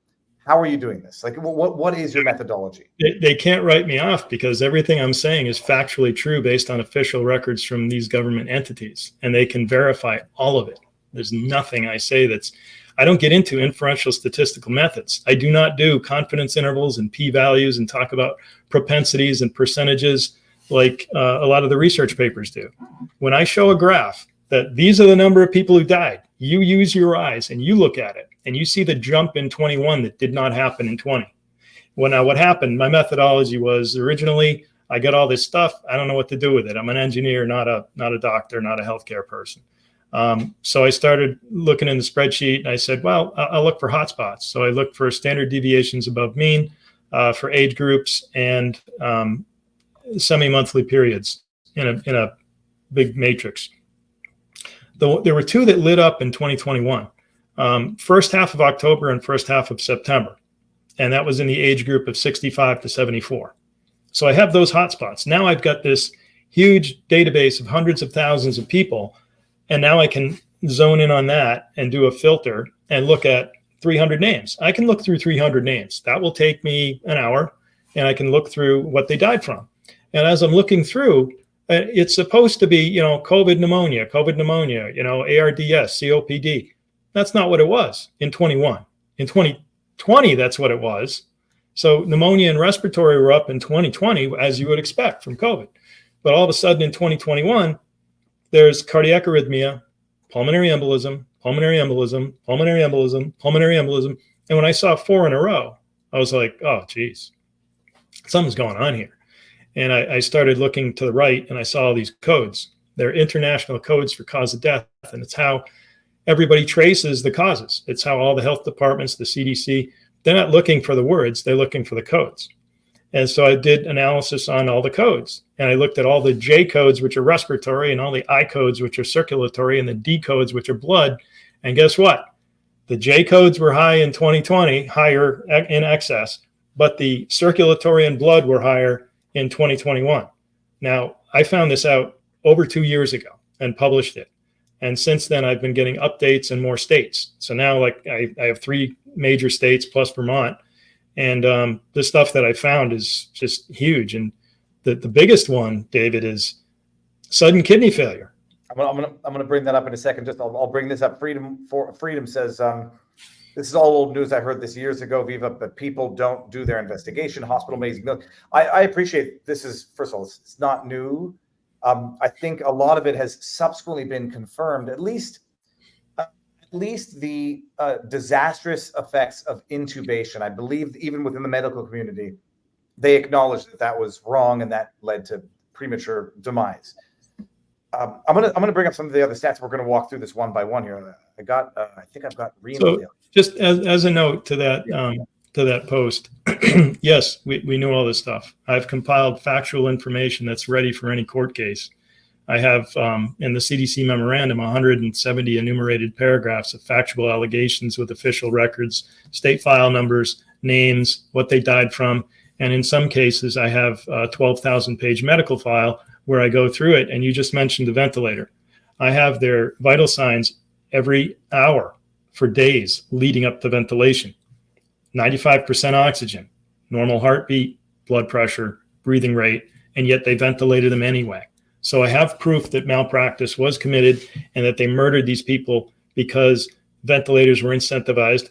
How are you doing this? Like, what is your methodology? They can't write me off because everything I'm saying is factually true based on official records from these government entities, and they can verify all of it. There's nothing I say I don't get into inferential statistical methods. I do not do confidence intervals and p-values and talk about propensities and percentages like a lot of the research papers do. When I show a graph that these are the number of people who died, you use your eyes and you look at it and you see the jump in 21 that did not happen in 20. Well, now what happened, my methodology was originally I got all this stuff. I don't know what to do with it. I'm an engineer, not a doctor, not a healthcare person. So I started looking in the spreadsheet and I said, well, I'll look for hotspots. So I looked for standard deviations above mean for age groups and semi-monthly periods in a big matrix. There were two that lit up in 2021, first half of October and first half of September. And that was in the age group of 65 to 74. So I have those hotspots. Now I've got this huge database of hundreds of thousands of people. And now I can zone in on that and do a filter and look at 300 names. I can look through 300 names. That will take me an hour, and I can look through what they died from. And as I'm looking through, it's supposed to be, COVID pneumonia, ARDS, COPD. That's not what it was in 21. In 2020, that's what it was. So pneumonia and respiratory were up in 2020, as you would expect from COVID. But all of a sudden in 2021, there's cardiac arrhythmia, pulmonary embolism, pulmonary embolism, pulmonary embolism, pulmonary embolism. And when I saw 4 in a row, I was like, oh, geez, something's going on here. And I started looking to the right and I saw all these codes. They're international codes for cause of death. And it's how everybody traces the causes. It's how all the health departments, the CDC, they're not looking for the words, they're looking for the codes. And so I did analysis on all the codes. And I looked at all the J codes, which are respiratory, and all the I codes, which are circulatory, and the D codes, which are blood. And guess what? The J codes were high in 2020, higher in excess, but the circulatory and blood were higher in 2021. Now, I found this out over 2 years ago and published it. And since then, I've been getting updates in more states. So now, like, I have 3 major states plus Vermont. And the stuff that I found is just huge. And the biggest one, David, is sudden kidney failure. I'm gonna bring that up in a second. I'll bring this up. Freedom says this is all old news. I heard this years ago, Viva, but people don't do their investigation. Hospital amazing. I appreciate this is, first of all, it's not new. I think a lot of it has subsequently been confirmed, at least the disastrous effects of intubation. I believe even within the medical community, they acknowledged that was wrong and that led to premature demise. I'm gonna bring up some of the other stats. We're gonna walk through this one by one here. I think I've got renal. So just as a note to that post, yes, we knew all this stuff. I've compiled factual information that's ready for any court case. I have in the CDC memorandum 170 enumerated paragraphs of factual allegations with official records, state file numbers, names, what they died from. And in some cases, I have a 12,000 page medical file where I go through it. And you just mentioned the ventilator. I have their vital signs every hour for days leading up to ventilation. 95% oxygen, normal heartbeat, blood pressure, breathing rate, and yet they ventilated them anyway. So I have proof that malpractice was committed and that they murdered these people because ventilators were incentivized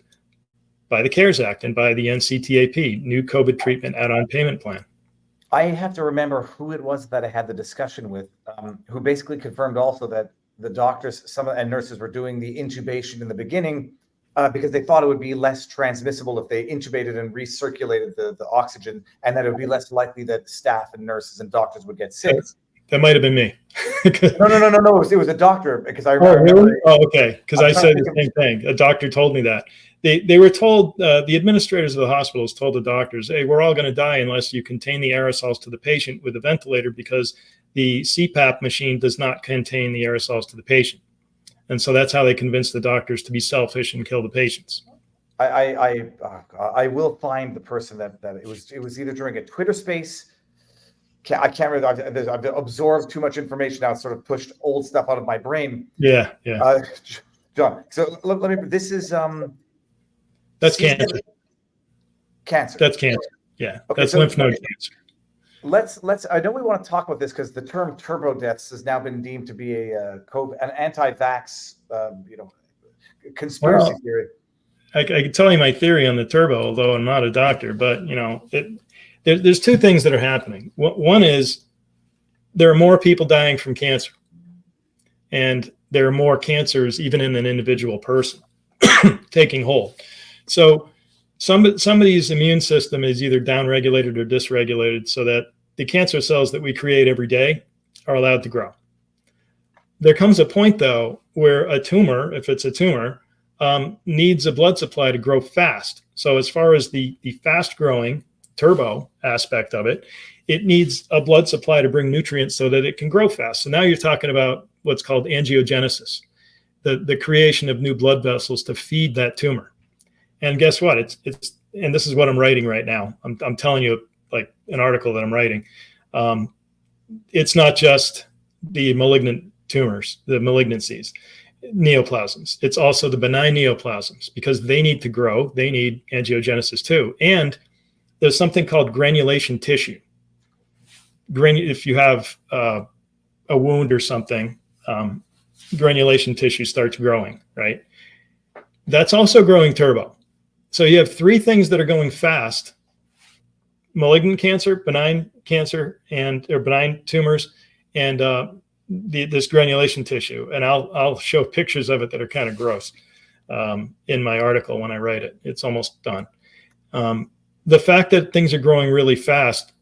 by the CARES Act and by the NCTAP, New COVID Treatment Add-on Payment Plan. I have to remember who it was that I had the discussion with, who basically confirmed also that the doctors, and nurses were doing the intubation in the beginning because they thought it would be less transmissible if they intubated and recirculated the oxygen, and that it would be less likely that staff and nurses and doctors would get sick. That might have been me. No. It was a doctor, because I remember. Oh, really? Oh, okay. Because I said the same thing. A doctor told me that. They were told, the administrators of the hospitals told the doctors, hey, we're all going to die unless you contain the aerosols to the patient with a ventilator, because the CPAP machine does not contain the aerosols to the patient. And so that's how they convinced the doctors to be selfish and kill the patients. I will find the person that it was either during a Twitter space I can't really. I've absorbed too much information now. It's sort of pushed old stuff out of my brain. Yeah. John. So let me. This is That's cancer. Cancer. That's cancer. Yeah. Okay, that's so lymph node cancer. Let's. I know we want to talk about this because the term turbo deaths has now been deemed to be an anti-vax, conspiracy theory. I can tell you my theory on the turbo, although I'm not a doctor. But there's two things that are happening. One is there are more people dying from cancer, and there are more cancers even in an individual person taking hold. So somebody's immune system is either downregulated or dysregulated, so that the cancer cells that we create every day are allowed to grow. There comes a point, though, where a tumor, if it's a tumor, needs a blood supply to grow fast. So as far as the fast-growing turbo aspect of it, it needs a blood supply to bring nutrients so that it can grow fast. So now you're talking about what's called angiogenesis, the creation of new blood vessels to feed that tumor. And guess what? It's and this is what I'm writing right now. I'm telling you, like an article that I'm writing. It's not just the malignant tumors, the malignancies, neoplasms. It's also the benign neoplasms, because they need to grow. They need angiogenesis too. And there's something called granulation tissue. If you have a wound or something, granulation tissue starts growing, right? That's also growing turbo. So you have three things that are going fast: malignant cancer, benign cancer, or benign tumors, and this granulation tissue. And I'll show pictures of it that are kind of gross in my article when I write it. It's almost done. The fact that things are growing really fast,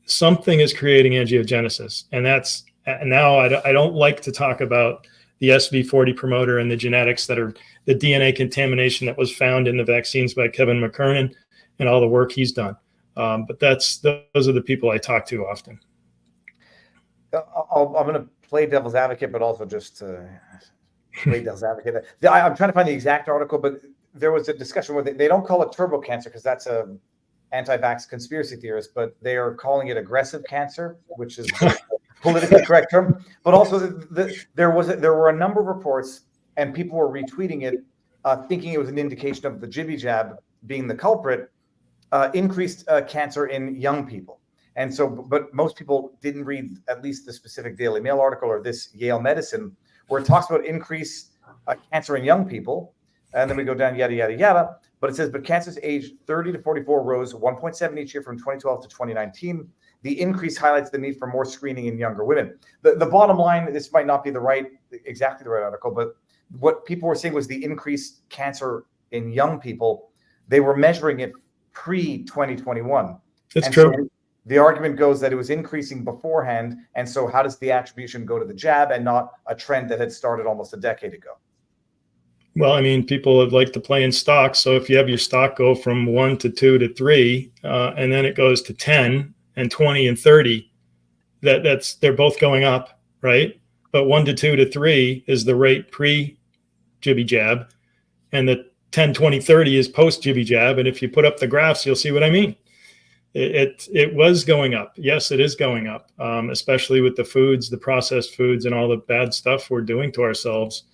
something is creating angiogenesis. And that's now I don't like to talk about the SV40 promoter and the genetics that are the DNA contamination that was found in the vaccines by Kevin McKernan and all the work he's done. But those are the people I talk to often. I'm going to play devil's advocate, but also just play devil's advocate. I'm trying to find the exact article, but there was a discussion where they don't call it turbo cancer because that's a anti-vax conspiracy theorist, but they are calling it aggressive cancer, which is the politically correct term. But also there were a number of reports, and people were retweeting it, thinking it was an indication of the jibby jab being the culprit, increased cancer in young people. And so, but most people didn't read at least the specific Daily Mail article or this Yale Medicine, where it talks about increased cancer in young people. And then we go down, yada, yada, yada. But it says, but cancers aged 30 to 44 rose 1.7 each year from 2012 to 2019. The increase highlights the need for more screening in younger women. The bottom line, this might not be exactly the right article, but what people were saying was the increased cancer in young people, they were measuring it pre-2021. That's true. So the argument goes that it was increasing beforehand. And so how does the attribution go to the jab and not a trend that had started almost a decade ago? Well, I mean, people would like to play in stocks. So if you have your stock go from 1 to 2 to 3, and then it goes to 10 and 20 and 30, they're both going up, right? But 1 to 2 to 3 is the rate pre-jibby jab, and the 10, 20, 30 is post-jibby jab. And if you put up the graphs, you'll see what I mean. It was going up. Yes, it is going up, especially with the foods, the processed foods, and all the bad stuff we're doing to ourselves.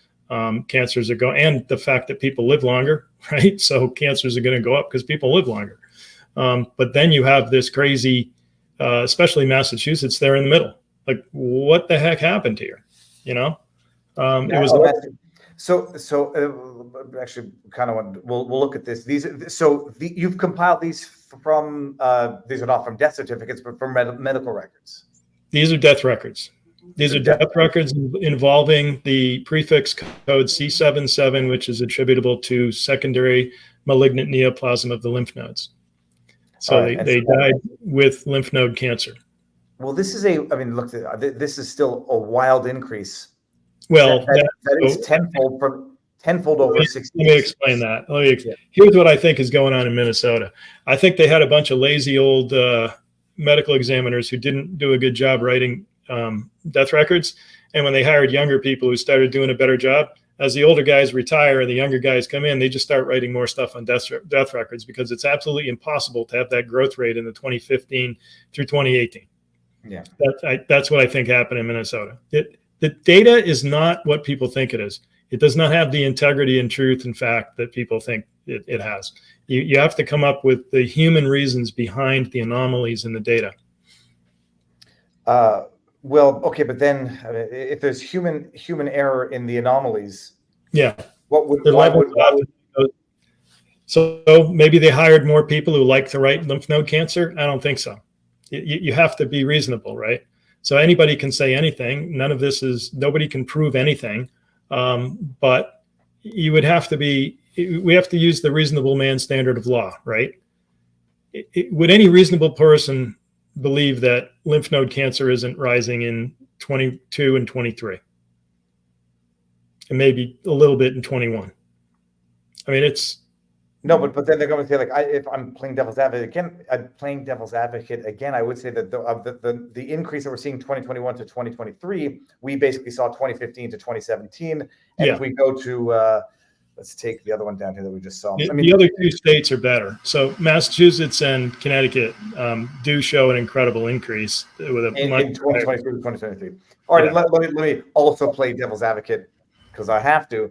Cancers are going, and the fact that people live longer, right? So cancers are going to go up because people live longer. But then you have this crazy, especially Massachusetts, there in the middle. Like, what the heck happened here? It was. Actually, kind of we'll look at this. You've compiled these from these are not from death certificates, but from medical records. These are death records. These are death records involving the prefix code C77, which is attributable to secondary malignant neoplasm of the lymph nodes. So they died with lymph node cancer. Well, this is look, this is still a wild increase. Well, that is tenfold over 60 years. Let me explain that. Here's what I think is going on in Minnesota. I think they had a bunch of lazy old medical examiners who didn't do a good job writing death records. And when they hired younger people who started doing a better job, as the older guys retire and the younger guys come in, they just start writing more stuff on death records, because it's absolutely impossible to have that growth rate in the 2015 through 2018. Yeah. That's what I think happened in Minnesota. The data is not what people think it is. It does not have the integrity and truth and fact that people think it has. You have to come up with the human reasons behind the anomalies in the data. Well, okay, but then if there's human error in the anomalies, yeah, why would so maybe they hired more people who like to write lymph node cancer? I don't think so. You have to be reasonable, right? So anybody can say anything. Nobody can prove anything. But you would have to we have to use the reasonable man standard of law, right? Would any reasonable person believe that lymph node cancer isn't rising in 22 and 23? And maybe a little bit in 21. I mean, no, but then they're going to say, like, if I'm playing devil's advocate again, I would say that the increase that we're seeing 2021 to 2023, we basically saw 2015 to 2017. And if we go to, let's take the other one down here that we just saw. The other two states are better. So Massachusetts and Connecticut do show an incredible increase with in 2023 to 2023. All right, let me also play devil's advocate because I have to.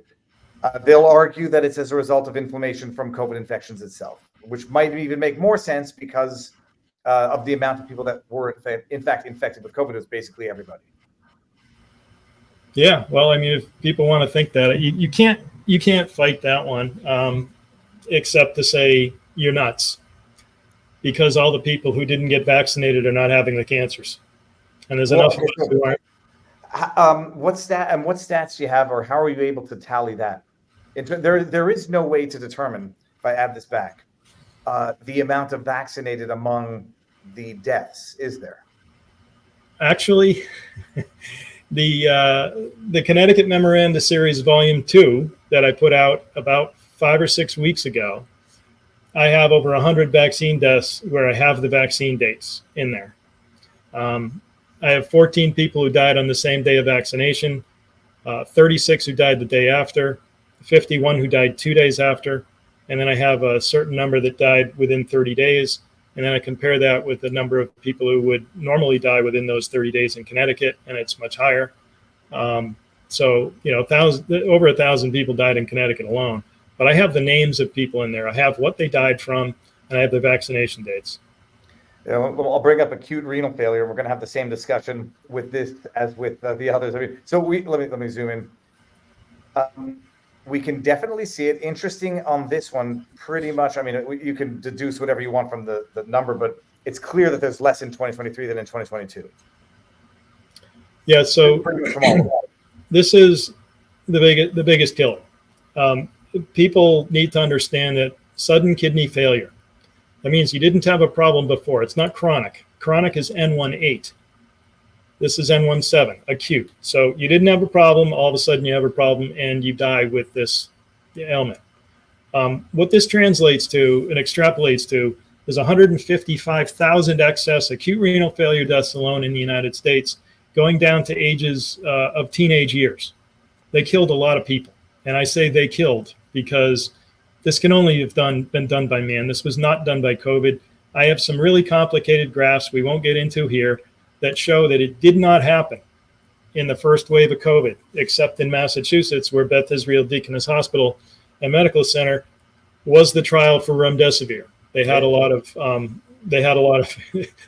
They'll argue that it's as a result of inflammation from COVID infections itself, which might even make more sense because of the amount of people that were in fact infected with COVID. It was basically everybody. Yeah, well, I mean, if people want to think that, you can't fight that one, except to say you're nuts, because all the people who didn't get vaccinated are not having the cancers, and there's enough of us who aren't. What stats do you have, or how are you able to tally that? There is no way to determine, if I add this back, the amount of vaccinated among the deaths, is there? Actually, the Connecticut Memoranda Series Volume 2 that I put out about 5 or 6 weeks ago, I have over 100 vaccine deaths where I have the vaccine dates in there. I have 14 people who died on the same day of vaccination, 36 who died the day after, 51 who died 2 days after, and then I have a certain number that died within 30 days. And then I compare that with the number of people who would normally die within those 30 days in Connecticut, and it's much higher. So, over 1,000 people died in Connecticut alone. But I have the names of people in there. I have what they died from, and I have the vaccination dates. Yeah, I'll bring up acute renal failure. We're going to have the same discussion with this as with the others. So let me zoom in. We can definitely see it. Interesting on this one, pretty much. I mean, you can deduce whatever you want from the number, but it's clear that there's less in 2023 than in 2022. Yeah, so this is the biggest killer. People need to understand that sudden kidney failure, that means you didn't have a problem before. It's not chronic. Chronic is N18. This is N17, acute. So you didn't have a problem, all of a sudden you have a problem and you die with this ailment. What this translates to and extrapolates to is 155,000 excess acute renal failure deaths alone in the United States, going down to ages of teenage years. They killed a lot of people. And I say they killed because this can only have been done by man. This was not done by COVID. I have some really complicated graphs we won't get into here that show that it did not happen in the first wave of COVID, except in Massachusetts, where Beth Israel Deaconess Hospital and Medical Center was the trial for remdesivir. They had a lot of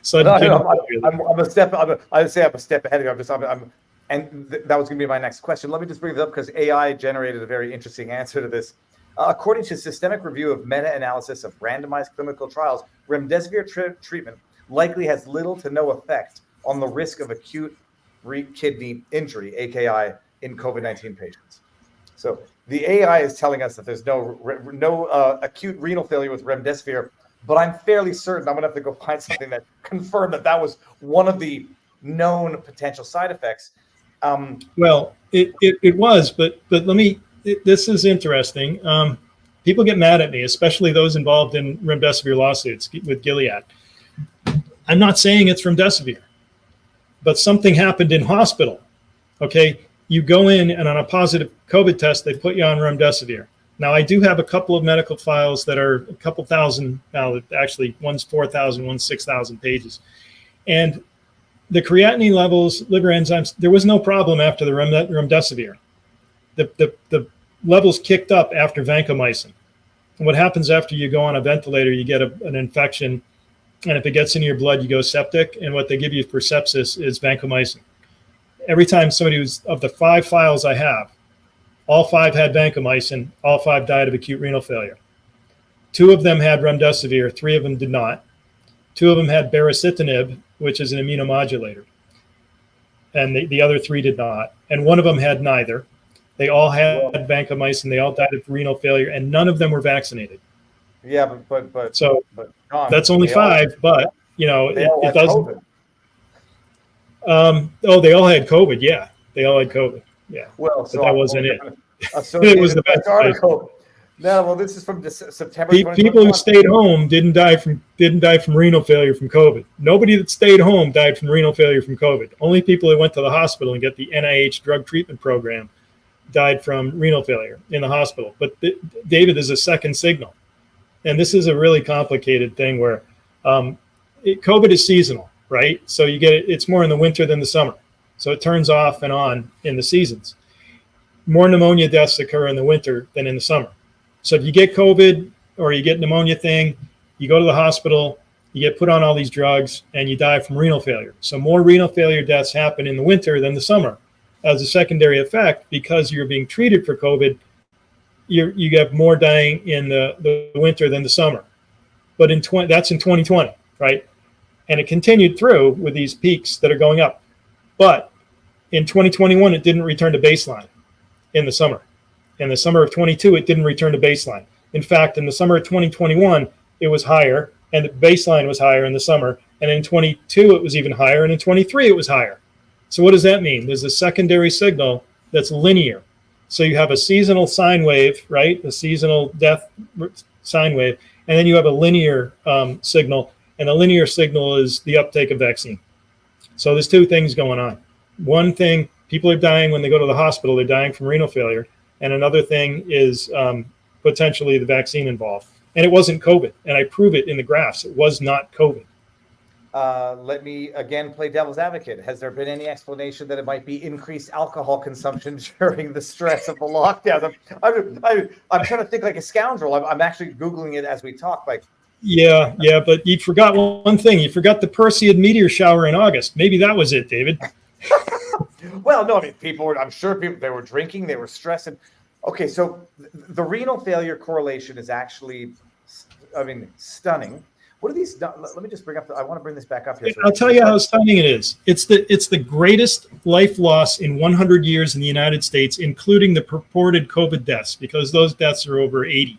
sudden. I'm a step. I'd say I'm a step ahead of you. That was going to be my next question. Let me just bring this up because AI generated a very interesting answer to this. According to systemic review of meta-analysis of randomized clinical trials, remdesivir treatment likely has little to no effect on the risk of acute kidney injury, AKI, in COVID-19 patients. So the AI is telling us that there's no acute renal failure with remdesivir, but I'm fairly certain I'm going to have to go find something that confirmed that was one of the known potential side effects. Well, it was, but this is interesting. People get mad at me, especially those involved in remdesivir lawsuits with Gilead. I'm not saying it's remdesivir, but something happened in hospital. Okay, you go in and on a positive COVID test, they put you on remdesivir. Now, I do have a couple of medical files that are a couple thousand, actually one's 4,000, one's 6,000 pages. And the creatinine levels, liver enzymes, there was no problem after the remdesivir. The levels kicked up after vancomycin. And what happens after you go on a ventilator, you get an infection, and if it gets into your blood, you go septic, and what they give you for sepsis is vancomycin. Every time somebody was, of the 5 files I have, all 5 had vancomycin, all 5 died of acute renal failure. 2 of them had remdesivir, 3 of them did not. 2 of them had baricitinib, which is an immunomodulator, and the other 3 did not. And 1 of them had neither. They all had vancomycin, they all died of renal failure, and none of them were vaccinated. Yeah, but John, that's only 5, but you know, it doesn't. They all had COVID. Yeah, they all had COVID. Yeah. Well, so that wasn't it. It was the best article. No, well, this is from September. People who stayed home didn't die from renal failure from COVID. Nobody that stayed home died from renal failure from COVID. Only people who went to the hospital and get the NIH drug treatment program died from renal failure in the hospital. But David, is a second signal, and this is a really complicated thing where COVID is seasonal, right? So you get it; it's more in the winter than the summer. So it turns off and on in the seasons. More pneumonia deaths occur in the winter than in the summer. So if you get COVID or you get pneumonia thing, you go to the hospital, you get put on all these drugs, and you die from renal failure. So more renal failure deaths happen in the winter than the summer as a secondary effect, because you're being treated for COVID. You get more dying in the winter than the summer. But that's in 2020, right? And it continued through with these peaks that are going up. But in 2021, it didn't return to baseline in the summer. In the summer of 22, it didn't return to baseline. In fact, in the summer of 2021, it was higher, and the baseline was higher in the summer. And in 22, it was even higher, and in 23, it was higher. So what does that mean? There's a secondary signal that's linear. So you have a seasonal sine wave, right? A seasonal death sine wave, and then you have a linear signal, and the linear signal is the uptake of vaccine. So there's 2 things going on. One thing, people are dying when they go to the hospital, they're dying from renal failure. And another thing is potentially the vaccine involved. And it wasn't COVID. And I prove it in the graphs. It was not COVID. Let me again play devil's advocate. Has there been any explanation that it might be increased alcohol consumption during the stress of the lockdown? I'm trying to think like a scoundrel. I'm actually Googling it as we talk. Like, yeah, but you forgot one thing. You forgot the Perseid meteor shower in August. Maybe that was it, David. Well, no, I mean, I'm sure they were drinking, they were stressing. Okay, so the renal failure correlation is actually, stunning. What are these? Let me just bring up. I want to bring this back up here. I'll tell you how stunning it is. It's the greatest life loss in 100 years in the United States, including the purported COVID deaths, because those deaths are over 80,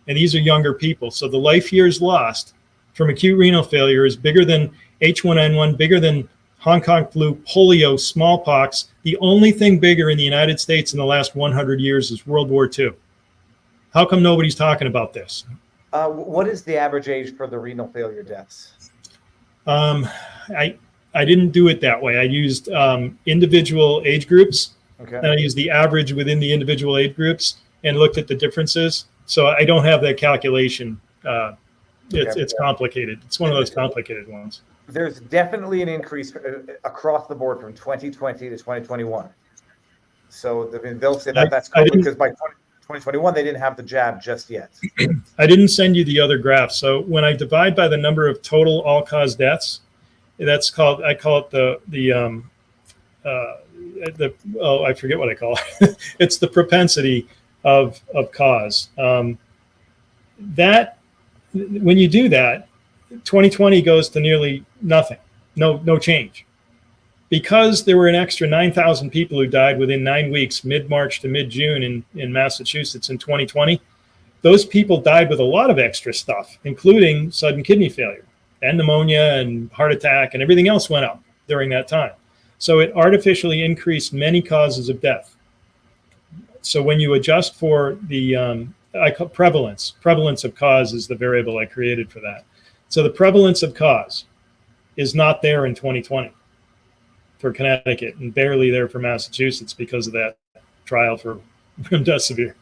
and these are younger people. So the life years lost from acute renal failure is bigger than H1N1, bigger than Hong Kong flu, polio, smallpox. The only thing bigger in the United States in the last 100 years is World War II. How come nobody's talking about this? What is the average age for the renal failure deaths? I didn't do it that way. I used individual age groups, okay, and I used the average within the individual age groups and looked at the differences. So I don't have that calculation. It's complicated. It's one of those complicated ones. There's definitely an increase across the board from 2020 to 2021. So they'll say that's COVID because by 2021 they didn't have the jab just yet. I didn't send you the other graph. So when I divide by the number of total all-cause deaths, I call it I forget what I call it. It's the propensity of cause. That when you do that, 2020 goes to nearly nothing, no change. Because there were an extra 9,000 people who died within 9 weeks, mid-March to mid-June in Massachusetts in 2020, those people died with a lot of extra stuff, including sudden kidney failure and pneumonia and heart attack, and everything else went up during that time. So it artificially increased many causes of death. So when you adjust for the prevalence of cause is the variable I created for that. So the prevalence of cause is not there in 2020 for Connecticut and barely there for Massachusetts because of that trial for remdesivir.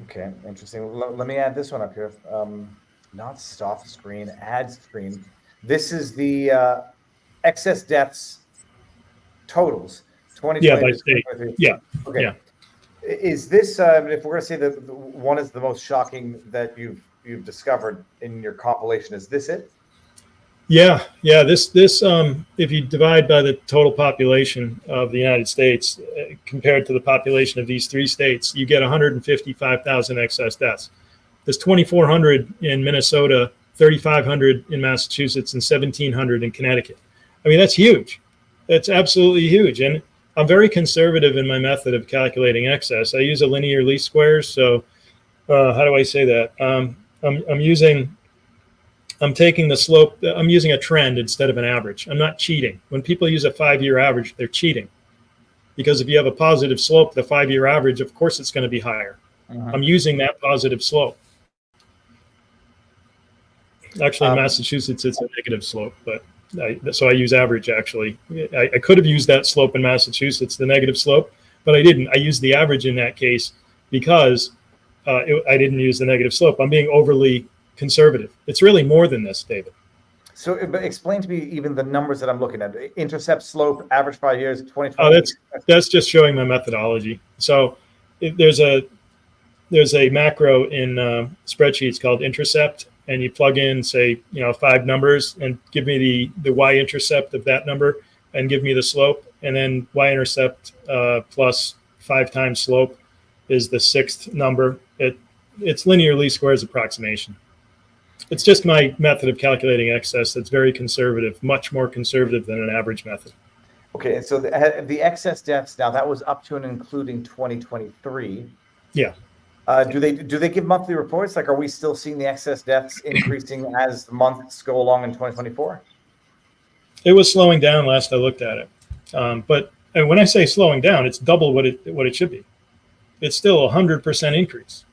Okay, interesting. Let me add this one up here. Not stop screen, add screen. This is the excess deaths totals, 2020 Yeah, by to state. 2023. Yeah. Okay. Yeah. Is this, if we're going to say that one is the most shocking that you've discovered in your compilation, is this it? Yeah. This if you divide by the total population of the United States compared to the population of these 3 states, you get 155,000 excess deaths. There's 2,400 in Minnesota, 3,500 in Massachusetts, and 1,700 in Connecticut. I mean, that's huge. That's absolutely huge. And I'm very conservative in my method of calculating excess. I use a linear least squares. So how do I say that? I'm taking the slope. I'm using a trend instead of an average. I'm not cheating. When people use a 5-year average, they're cheating, because if you have a positive slope, the 5-year average, of course, it's going to be higher. I'm using that positive slope. Actually, in Massachusetts, it's a negative slope, but so I use average. Actually, I could have used that slope in Massachusetts, the negative slope, but I didn't. I used the average in that case because I didn't use the negative slope. I'm being overly conservative. It's really more than this, David. So explain to me even the numbers that I'm looking at. Intercept, slope, average 5 years, 2020. Oh, that's just showing my methodology. So there's a macro in spreadsheets called intercept, and you plug in, say, 5 numbers and give me the y-intercept of that number and give me the slope, and then y-intercept plus 5 times slope is the 6th number. It's linear least squares approximation. It's just my method of calculating excess that's very conservative, much more conservative than an average method. Okay, and so the excess deaths now, that was up to and including 2023. Yeah. Do they give monthly reports? Like, are we still seeing the excess deaths increasing as the months go along in 2024? It was slowing down last I looked at it, but when I say slowing down, it's double what it should be. It's still 100% increase.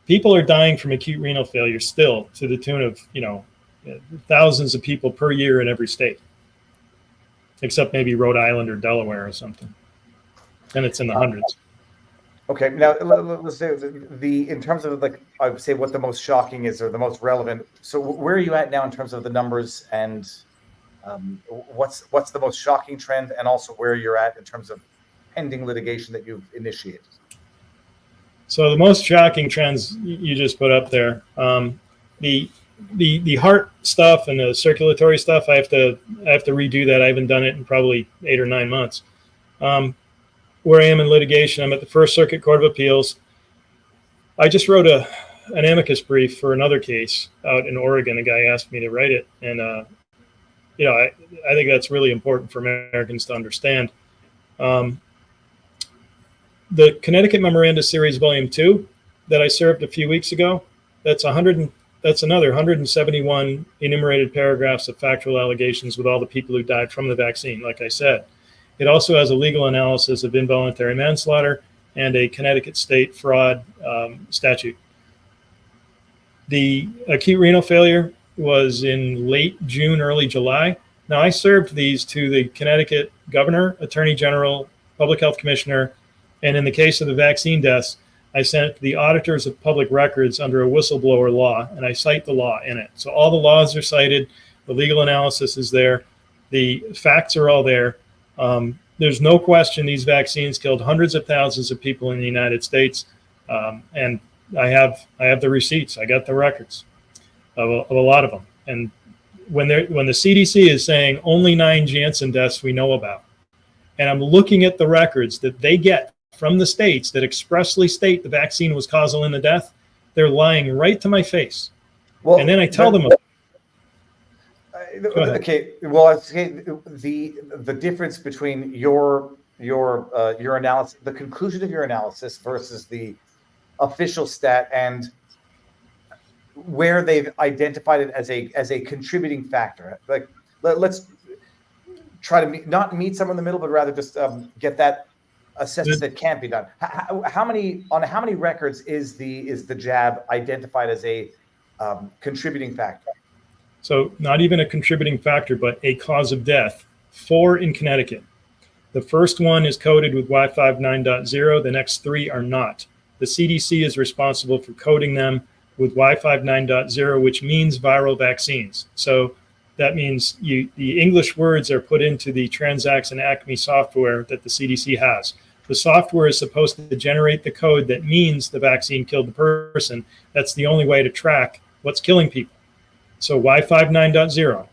People are dying from acute renal failure still to the tune of thousands of people per year in every state, except maybe Rhode Island or Delaware or something. And it's in the hundreds. Okay, now let's say in terms of, like, I would say what the most shocking is or the most relevant. So where are you at now in terms of the numbers, and what's the most shocking trend, and also where you're at in terms of pending litigation that you've initiated? So the most shocking trends you just put up there, the heart stuff and the circulatory stuff, I have to redo that. I haven't done it in probably 8 or 9 months. Where I am in litigation, I'm at the First Circuit Court of Appeals. I just wrote an amicus brief for another case out in Oregon. A guy asked me to write it, and I think that's really important for Americans to understand. The Connecticut Memoranda Series Volume 2 that I served a few weeks ago, that's another 171 enumerated paragraphs of factual allegations with all the people who died from the vaccine, like I said. It also has a legal analysis of involuntary manslaughter and a Connecticut state fraud statute. The acute renal failure was in late June, early July. Now, I served these to the Connecticut governor, attorney general, public health commissioner, and in the case of the vaccine deaths, I sent the auditors of public records under a whistleblower law, and I cite the law in it. So all the laws are cited, the legal analysis is there, the facts are all there. There's no question these vaccines killed hundreds of thousands of people in the United States, and I have the receipts. I got the records of a lot of them. And when the CDC is saying only 9 Janssen deaths we know about, and I'm looking at the records that they get from the states that expressly state the vaccine was causal in the death, they're lying right to my face. Well, and then I tell them. Okay. Well, the difference between your analysis, the conclusion of your analysis versus the official stat, and where they've identified it as a contributing factor. Like, let's try to not meet somewhere in the middle, but rather just get that assessment that can't be done. How many records is the jab identified as a contributing factor? So not even a contributing factor, but a cause of death. 4 in Connecticut. The first one is coded with Y59.0. The next 3 are not. The CDC is responsible for coding them with Y59.0, which means viral vaccines. So That means the English words are put into the Transax and Acme software that the CDC has. The software is supposed to generate the code that means the vaccine killed the person. That's the only way to track what's killing people. So Y59.0,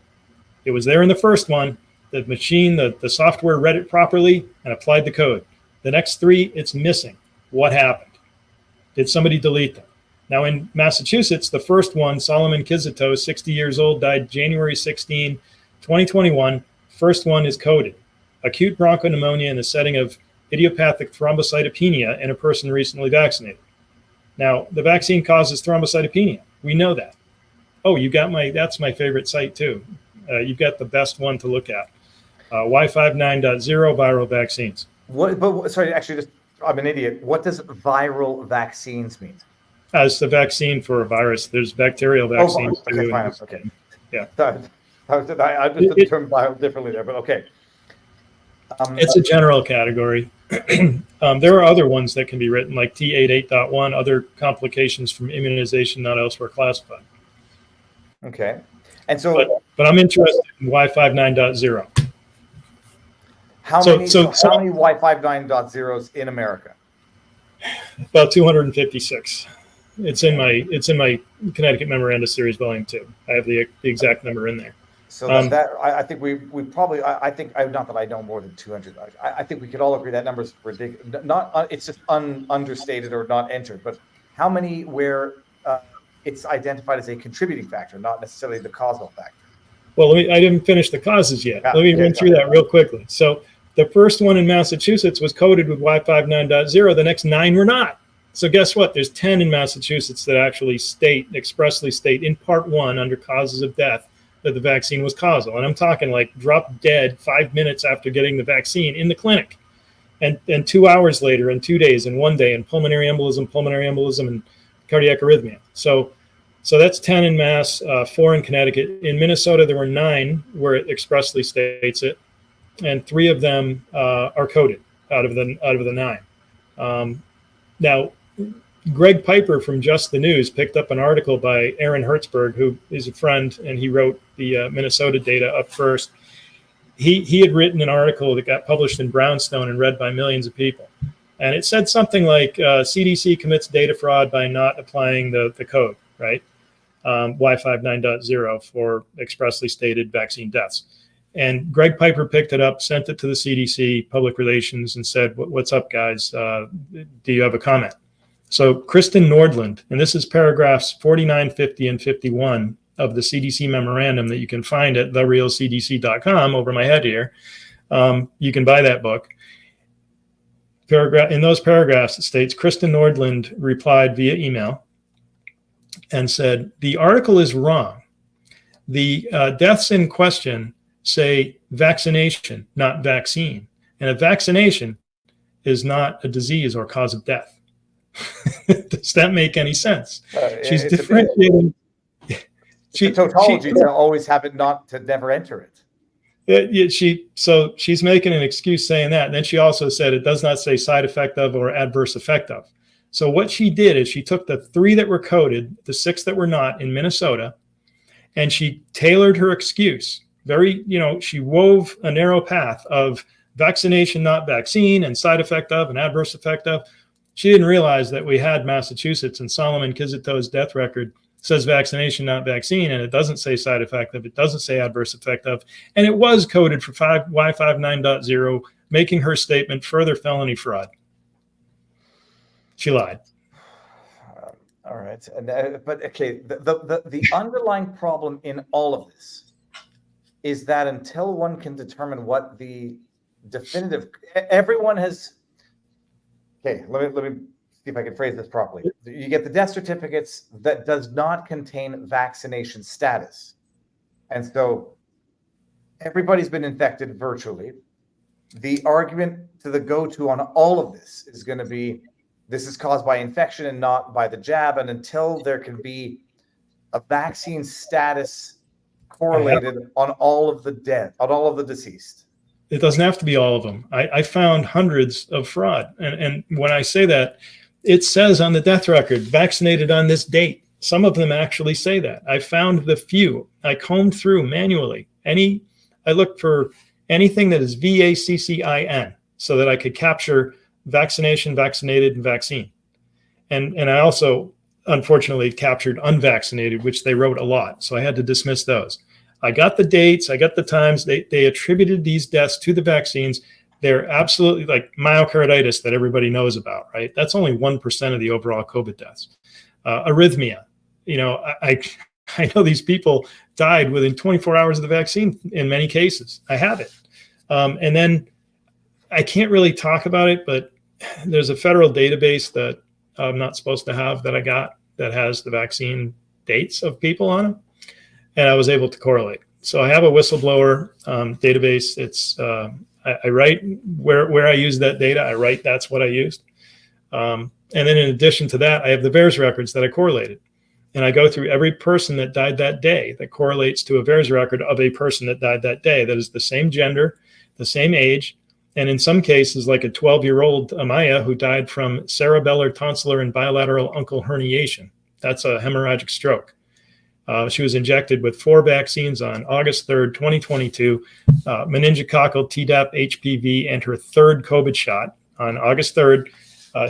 it was there in the first one. The machine, the software read it properly and applied the code. The next three, it's missing. What happened? Did somebody delete them? Now in Massachusetts, the first one, Solomon Kizito, 60 years old, died January 16, 2021. First one is coded. Acute bronchopneumonia in the setting of idiopathic thrombocytopenia in a person recently vaccinated. Now, the vaccine causes thrombocytopenia. We know that. Oh, that's my favorite site too. You've got the best one to look at. Y59.0 viral vaccines. Sorry, actually, I'm an idiot. What does viral vaccines mean? It's the vaccine for a virus. There's bacterial vaccines. Okay, fine. Okay. Yeah. I understood the term viral differently there, but okay. It's a general category. There are other ones that can be written, like T88.1, other complications from immunization not elsewhere classified. Okay. And so, but I'm interested in Y59.0. How many Y59.0s in America? About 256. It's in my Connecticut Memoranda Series Volume 2. I have the exact number in there. So I think we probably, I think, not that I know more than 200. I think we could all agree that number is ridiculous. It's just understated or not entered. But how many where it's identified as a contributing factor, not necessarily the causal factor? Well, I didn't finish the causes yet. Let me run through that real quickly. So the first one in Massachusetts was coded with Y59.0. The next 9 were not. So guess what? There's 10 in Massachusetts that actually expressly state in Part 1 under causes of death that the vaccine was causal. And I'm talking like drop dead 5 minutes after getting the vaccine in the clinic. And 2 hours later, and 2 days, and 1 day, and pulmonary embolism, and cardiac arrhythmia. So that's 10 in Mass, 4 in Connecticut. In Minnesota, there were 9 where it expressly states it, and 3 of them are coded out of the 9. Now, Greg Piper from Just the News picked up an article by Aaron Hertzberg, who is a friend, and he wrote the Minnesota data up first. He had written an article that got published in Brownstone and read by millions of people. And it said something like CDC commits data fraud by not applying the code, right? Y59.0 for expressly stated vaccine deaths. And Greg Piper picked it up, sent it to the CDC Public Relations and said, what's up, guys? Do you have a comment? So Kristen Nordland, and this is paragraphs 49, 50, and 51 of the CDC memorandum that you can find at therealcdc.com over my head here. You can buy that book. In those paragraphs, it states, Kristen Nordland replied via email and said, the article is wrong. The deaths in question say vaccination, not vaccine. And a vaccination is not a disease or cause of death. Does that make any sense? She's differentiating. The tautology to always have it to never enter it. She's making an excuse saying that. And then she also said it does not say side effect of or adverse effect of. So what she did is she took the 3 that were coded, the 6 that were not in Minnesota, and she tailored her excuse. She wove a narrow path of vaccination, not vaccine, and side effect of and adverse effect of. She didn't realize that we had Massachusetts, and Solomon Kizito's death record says vaccination, not vaccine, and it doesn't say side effect of, it doesn't say adverse effect of, and it was coded for Y59.0, making her statement further felony fraud. She lied. All right, but okay, the underlying problem in all of this is that until one can determine what the definitive, everyone has. Okay, let me see if I can phrase this properly. You get the death certificates that does not contain vaccination status. And so everybody's been infected virtually. The argument to the go-to on all of this is going to be, this is caused by infection and not by the jab. And until there can be a vaccine status correlated on all of the dead, on all of the deceased. It doesn't have to be all of them. I found hundreds of fraud. And when I say that, it says on the death record, vaccinated on this date. Some of them actually say that. I found the few. I combed through manually. I looked for anything that is VACCIN so that I could capture vaccination, vaccinated, and vaccine. And I also, unfortunately, captured unvaccinated, which they wrote a lot. So I had to dismiss those. I got the dates. I got the times. They attributed these deaths to the vaccines. They're absolutely like myocarditis that everybody knows about, right? That's only 1% of the overall COVID deaths. Arrhythmia. I know these people died within 24 hours of the vaccine in many cases. I have it. And then I can't really talk about it, but there's a federal database that I'm not supposed to have that I got that has the vaccine dates of people on them. And I was able to correlate. So I have a whistleblower database. It's I write where I use that data. I write that's what I used. And then in addition to that, I have the VAERS records that I correlated. And I go through every person that died that day that correlates to a VAERS record of a person that died that day. That is the same gender, the same age. And in some cases, like a 12-year-old Amaya who died from cerebellar, tonsillar, and bilateral uncal herniation. That's a hemorrhagic stroke. She was injected with 4 vaccines on August 3rd, 2022, meningococcal, Tdap, HPV, and her 3rd COVID shot on August 3rd.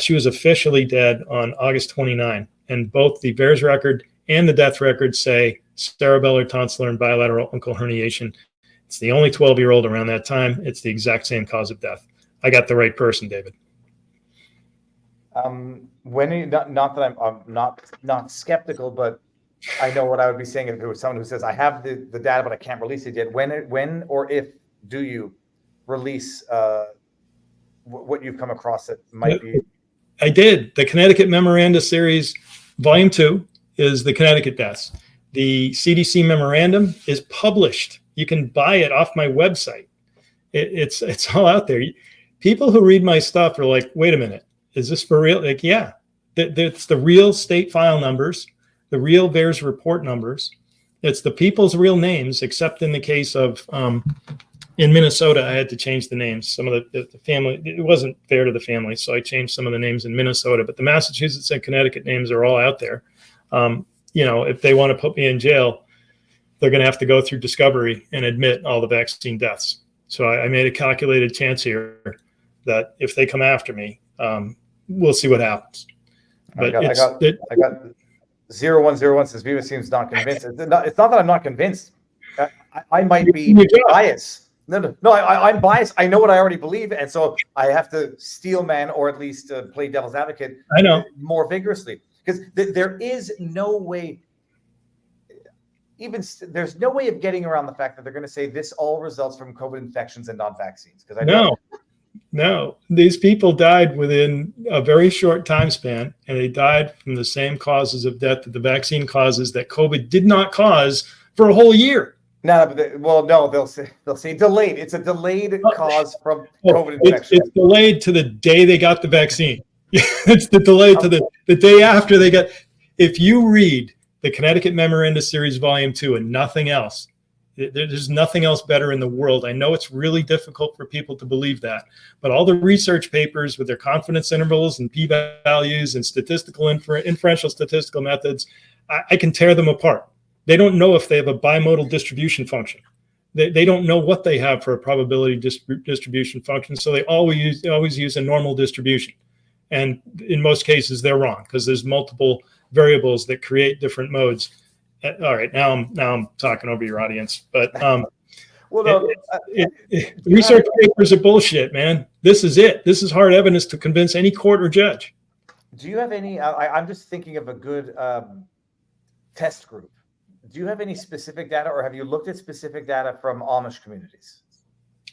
She was officially dead on August 29. And both the VAERS record and the death record say cerebellar, tonsillar, and bilateral uncal herniation. It's the only 12-year-old around that time. It's the exact same cause of death. I got the right person, David. Not that I'm not skeptical, but I know what I would be saying if it was someone who says, I have the data, but I can't release it yet. When or if do you release what you've come across that might be? I did. The Connecticut Memoranda Series, Volume 2 is the Connecticut deaths. The CDC memorandum is published. You can buy it off my website. It's all out there. People who read my stuff are like, wait a minute, is this for real? Like, yeah, it's the real state file numbers, the real VAERS report numbers. It's the people's real names, except in the case of in Minnesota, I had to change the names. Some of the family, it wasn't fair to the family, so I changed some of the names in Minnesota. But the Massachusetts and Connecticut names are all out there. If they want to put me in jail, they're going to have to go through discovery and admit all the vaccine deaths. So I made a calculated chance here that if they come after me, we'll see what happens. But I got 0101 says Viva seems not convinced. It's not that I'm not convinced. I might be biased. No, I'm biased. I know what I already believe, and so I have to steel man or at least play devil's advocate. I know more vigorously because there is no way. There's no way of getting around the fact that they're going to say this all results from COVID infections and not vaccines. Because no, these people died within a very short time span, and they died from the same causes of death that the vaccine causes that COVID did not cause for a whole year. No, they'll say delayed. It's a delayed cause from COVID infection. It's delayed to the day they got the vaccine. It's the delay to the day after they got. If you read the Connecticut Memoranda Series Volume 2 and nothing else, there's nothing else better in the world. I know it's really difficult for people to believe that, but all the research papers with their confidence intervals and p-values and statistical inferential statistical methods, I can tear them apart. They don't know if they have a bimodal distribution function. They don't know what they have for a probability distribution function, so they always use a normal distribution. And in most cases, they're wrong because there's multiple variables that create different modes. All right, now I'm talking over your audience, but research papers are bullshit, man. This is it. This is hard evidence to convince any court or judge. Do you have any? I'm just thinking of a good test group. Do you have any specific data, or have you looked at specific data from Amish communities?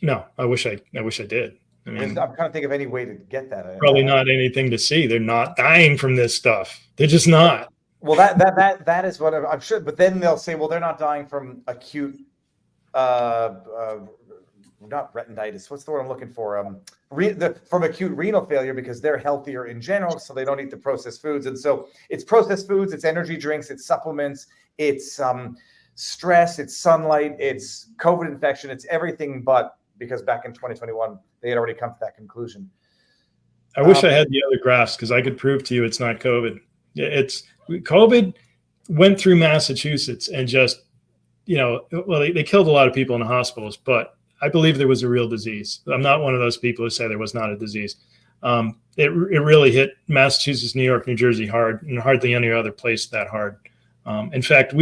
No, I wish I did. I mean, I'm trying to think of any way to get that. Probably not anything to see. They're not dying from this stuff. They're just not. Well, that is what I'm sure. But then they'll say, well, they're not dying from acute, not retinitis. What's the word I'm looking for? From acute renal failure because they're healthier in general, so they don't eat the processed foods. And so it's processed foods, it's energy drinks, it's supplements, it's stress, it's sunlight, it's COVID infection, it's everything but, because back in 2021, they had already come to that conclusion. I wish I had the other graphs because I could prove to you it's not COVID. It's COVID. went through Massachusetts and just, well, they killed a lot of people in the hospitals, but I believe there was a real disease. I'm not one of those people who say there was not a disease. It really hit Massachusetts, New York, New Jersey hard, and hardly any other place that hard. In fact,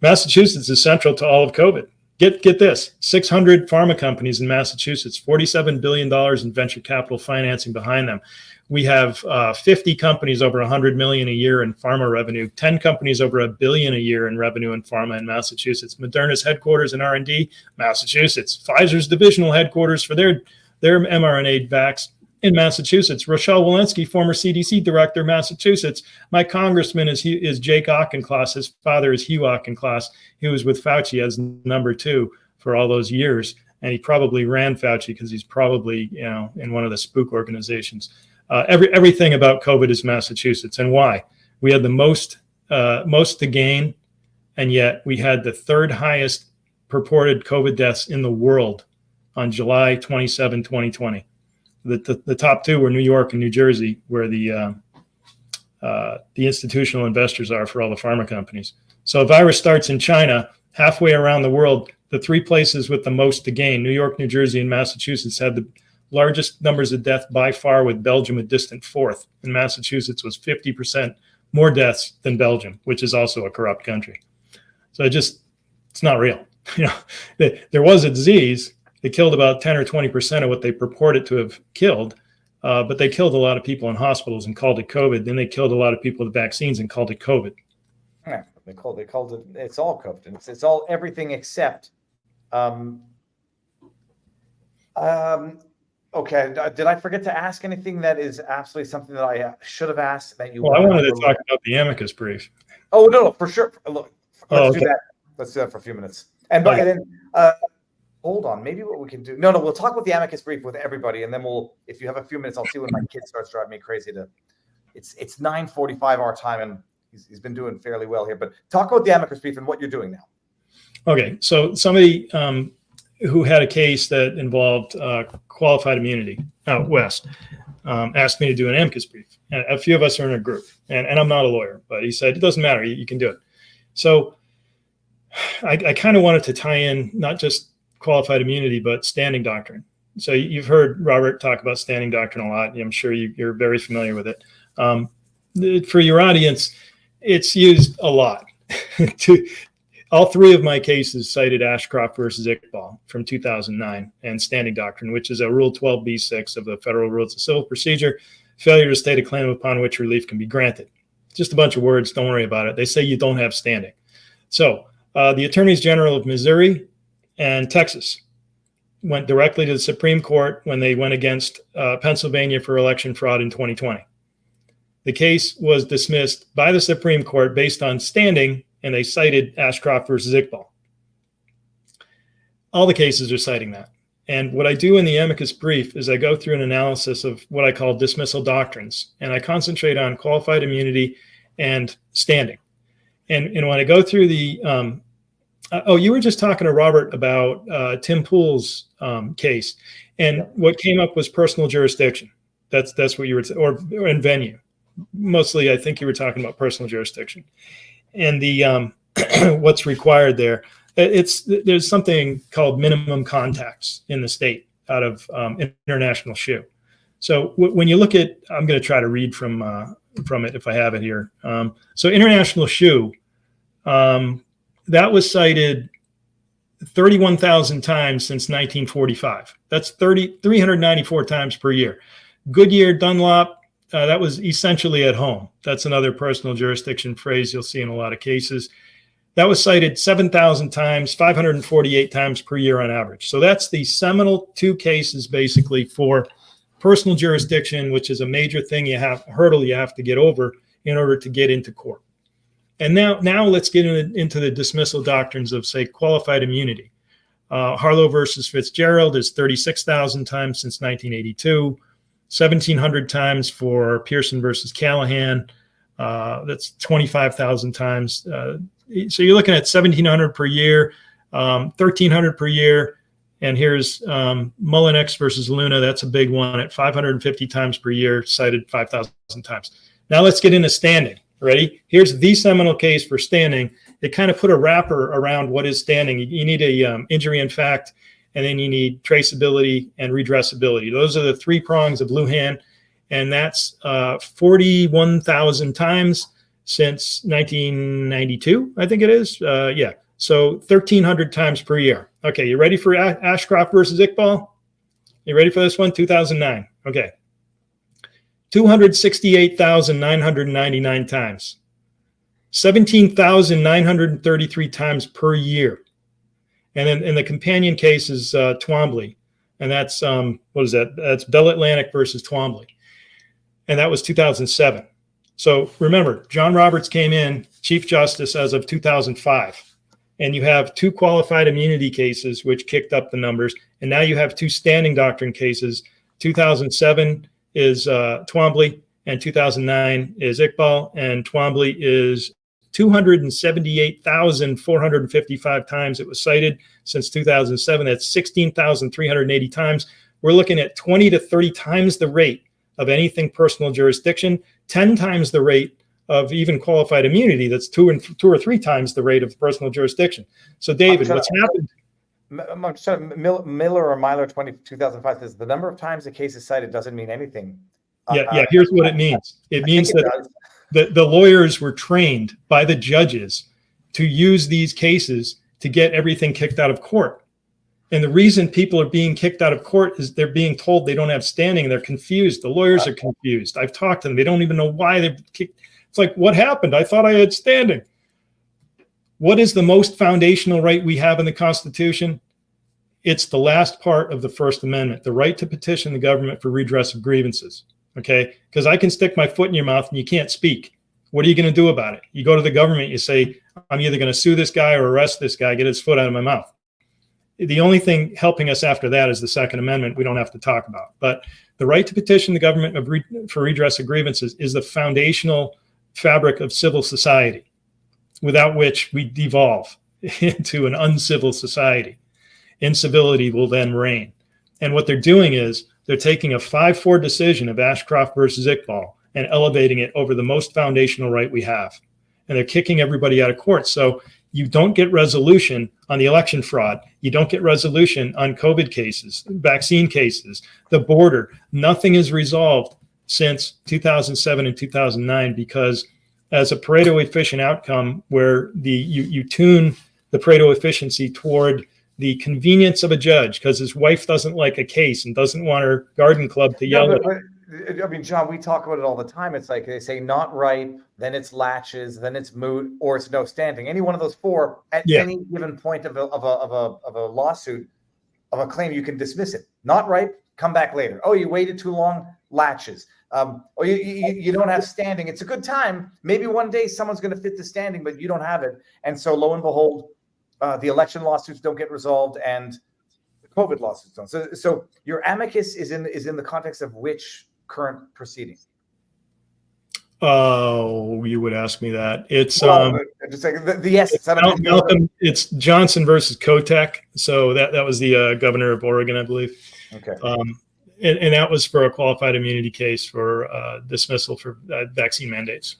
Massachusetts is central to all of COVID. Get this, 600 pharma companies in Massachusetts, $47 billion in venture capital financing behind them. We have 50 companies over 100 million a year in pharma revenue, 10 companies over $1 billion a year in revenue in pharma in Massachusetts. Moderna's headquarters in R&D, Massachusetts. Pfizer's divisional headquarters for their mRNA vax in Massachusetts. Rochelle Walensky, former CDC director, Massachusetts. My congressman is Jake Auchincloss. His father is Hugh Auchincloss. He was with Fauci as number 2 for all those years. And he probably ran Fauci because he's probably, in one of the spook organizations. Everything about COVID is Massachusetts. And why? We had the most to gain, and yet we had the 3rd highest purported COVID deaths in the world on July 27, 2020. The top 2 were New York and New Jersey, where the institutional investors are for all the pharma companies. So a virus starts in China, halfway around the world, the 3 places with the most to gain, New York, New Jersey, and Massachusetts, had the largest numbers of death by far, with Belgium a distant 4th. And Massachusetts was 50% more deaths than Belgium, which is also a corrupt country. So it's not real. There was a disease. They killed about 10 or 20% of what they purported to have killed, but they killed a lot of people in hospitals and called it COVID. Then they killed a lot of people with vaccines and called it COVID. Yeah, they called it. It's all COVID. It's all everything except. Okay. Did I forget to ask anything that is absolutely something that I should have asked that you? Well, I wanted to talk about the amicus brief. Oh no, for sure. Look, let's do that. Let's do that for a few minutes. And then. Hold on, maybe what we can do. No, we'll talk about the amicus brief with everybody, and then if you have a few minutes, I'll see when my kid starts driving me crazy. It's 9:45 our time, and he's been doing fairly well here. But talk about the amicus brief and what you're doing now. Okay, so somebody who had a case that involved qualified immunity out west asked me to do an amicus brief. And a few of us are in a group, and I'm not a lawyer, but he said, it doesn't matter, you can do it. So I kind of wanted to tie in not just qualified immunity, but standing doctrine. So you've heard Robert talk about standing doctrine a lot. I'm sure you're very familiar with it. For your audience, it's used a lot. All 3 of my cases cited Ashcroft versus Iqbal from 2009 and standing doctrine, which is a Rule 12b6 of the Federal Rules of Civil Procedure, failure to state a claim upon which relief can be granted. Just a bunch of words, don't worry about it. They say you don't have standing. So the attorneys general of Missouri and Texas went directly to the Supreme Court when they went against Pennsylvania for election fraud in 2020. The case was dismissed by the Supreme Court based on standing, and they cited Ashcroft versus Iqbal. All the cases are citing that. And what I do in the amicus brief is I go through an analysis of what I call dismissal doctrines, and I concentrate on qualified immunity and standing. And when I go through the you were just talking to Robert about Tim Pool's case, and what came up was personal jurisdiction. That's what you were, or in venue. Mostly, I think you were talking about personal jurisdiction, and the what's required there. There's something called minimum contacts in the state out of international SHU. So when you look at, I'm going to try to read from it if I have it here. So international SHU. That was cited 31,000 times since 1945. That's 394 times per year. Goodyear, Dunlop, that was essentially at home. That's another personal jurisdiction phrase you'll see in a lot of cases. That was cited 7,000 times, 548 times per year on average. So that's the seminal 2 cases basically for personal jurisdiction, which is a major hurdle you have to get over in order to get into court. And now let's get into the dismissal doctrines of, say, qualified immunity. Harlow versus Fitzgerald is 36,000 times since 1982, 1,700 times for Pearson versus Callahan. That's 25,000 times. So you're looking at 1,700 per year, 1,300 per year. And here's Mullinex versus Luna. That's a big one at 550 times per year, cited 5,000 times. Now let's get into standing. Ready? Here's the seminal case for standing. It kind of put a wrapper around what is standing. You need a injury in fact, and then you need traceability and redressability. Those are the three prongs of Lujan, and that's 41,000 times since 1992, I think it is. Yeah, so 1,300 times per year. Okay, you ready for Ashcroft versus Iqbal? You ready for this one? 2009. Okay. 268,999 times. 17,933 times per year. And then in the companion case is Twombly. And that's, what is that? That's Bell Atlantic versus Twombly. And that was 2007. So remember, John Roberts came in Chief Justice as of 2005. And you have two qualified immunity cases, which kicked up the numbers. And now you have two standing doctrine cases. 2007 is Twombly, and 2009 is Iqbal, and Twombly is 278,455 times it was cited since 2007. That's 16,380 times. We're looking at 20 to 30 times the rate of anything personal jurisdiction, 10 times the rate of even qualified immunity. That's two or three times the rate of personal jurisdiction. So, David, what's happened? Miller or Myler 2005 says the number of times a case is cited doesn't mean anything. Yeah. Here's what it means. It means that the lawyers were trained by the judges to use these cases to get everything kicked out of court. And the reason people are being kicked out of court is they're being told they don't have standing. They're confused. The lawyers are confused. I've talked to them. They don't even know why they're kicked. It's like, what happened? I thought I had standing. What is the most foundational right we have in the Constitution? It's the last part of the First Amendment, the right to petition the government for redress of grievances. Okay? Because I can stick my foot in your mouth and you can't speak. What are you going to do about it? You go to the government, you say, I'm either going to sue this guy or arrest this guy, get his foot out of my mouth. The only thing helping us after that is the Second Amendment we don't have to talk about. But the right to petition the government for redress of grievances is the foundational fabric of civil society, without which we devolve into an uncivil society. Incivility will then reign. And what they're doing is they're taking a 5-4 decision of Ashcroft versus Iqbal and elevating it over the most foundational right we have. And they're kicking everybody out of court. So you don't get resolution on the election fraud. You don't get resolution on COVID cases, vaccine cases, the border. Nothing is resolved since 2007 and 2009 because as a Pareto efficient outcome where you tune the Pareto efficiency toward the convenience of a judge because his wife doesn't like a case and doesn't want her garden club to yell at him. I mean, John, we talk about it all the time. It's like they say not ripe, then it's latches, then it's moot, or it's no standing. Any one of those four at any given point of a lawsuit, of a claim, you can dismiss it. Not ripe, come back later. Oh, you waited too long, latches. Or you don't have standing. It's a good time. Maybe one day someone's going to fit the standing, but you don't have it. And so lo and behold, the election lawsuits don't get resolved and the COVID lawsuits don't. So your amicus is in the context of which current proceeding? Oh, you would ask me that. It's just like the essence. Malcolm, it's Johnson versus Kotek. So that was the governor of Oregon, I believe. Okay. And that was for a qualified immunity case for dismissal for vaccine mandates.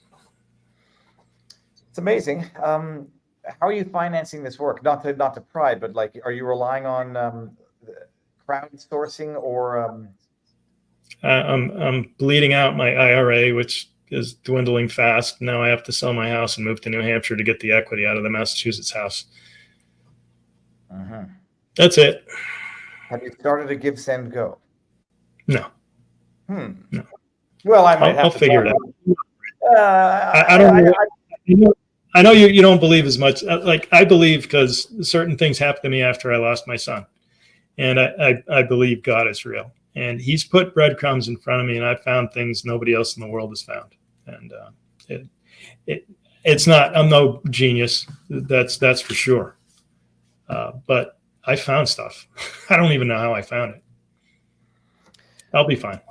It's amazing. How are you financing this work? Not to pry, but like, are you relying on crowdsourcing or? I'm bleeding out my IRA, which is dwindling fast. Now I have to sell my house and move to New Hampshire to get the equity out of the Massachusetts house. That's it. Have you started a give, send, go? No. No. Well, I'll figure it out. I don't know. I know you don't believe as much. Like I believe because certain things happened to me after I lost my son, and I believe God is real. And he's put breadcrumbs in front of me, and I found things nobody else in the world has found. And it's not. I'm no genius. That's for sure. But I found stuff. I don't even know how I found it. I'll be fine.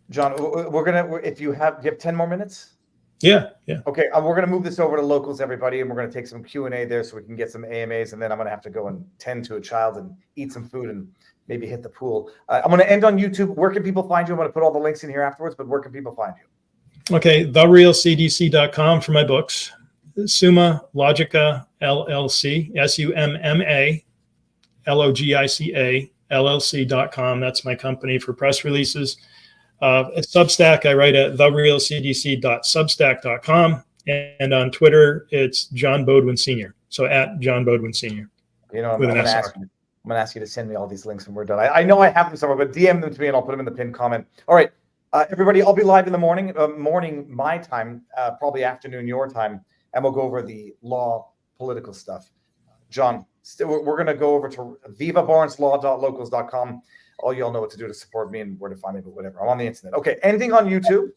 John, we're gonna. If you have 10 more minutes. Yeah. Okay, we're gonna move this over to locals, everybody, and we're gonna take some Q&A there so we can get some AMAs, and then I'm gonna have to go and tend to a child and eat some food and maybe hit the pool. I'm going to end on YouTube. Where can people find you? I'm going to put all the links in here afterwards, but where can people find you? Okay, therealcdc.com for my books. Summa Logica LLC, SUMMA LOGICA LLC.com. That's my company for press releases. Substack, I write at therealcdc.substack.com. And on Twitter, it's John Beaudoin Sr. So at John Beaudoin Sr. You know, I'm with an going to SR. ask you to send me all these links when we're done. I know I have them somewhere, but DM them to me and I'll put them in the pinned comment. All right, everybody, I'll be live in the morning my time, probably afternoon your time, and we'll go over the law, political stuff. John, we're going to go over to vivabarneslaw.locals.com. All y'all know what to do to support me and where to find me, but whatever. I'm on the internet. Okay, anything on YouTube?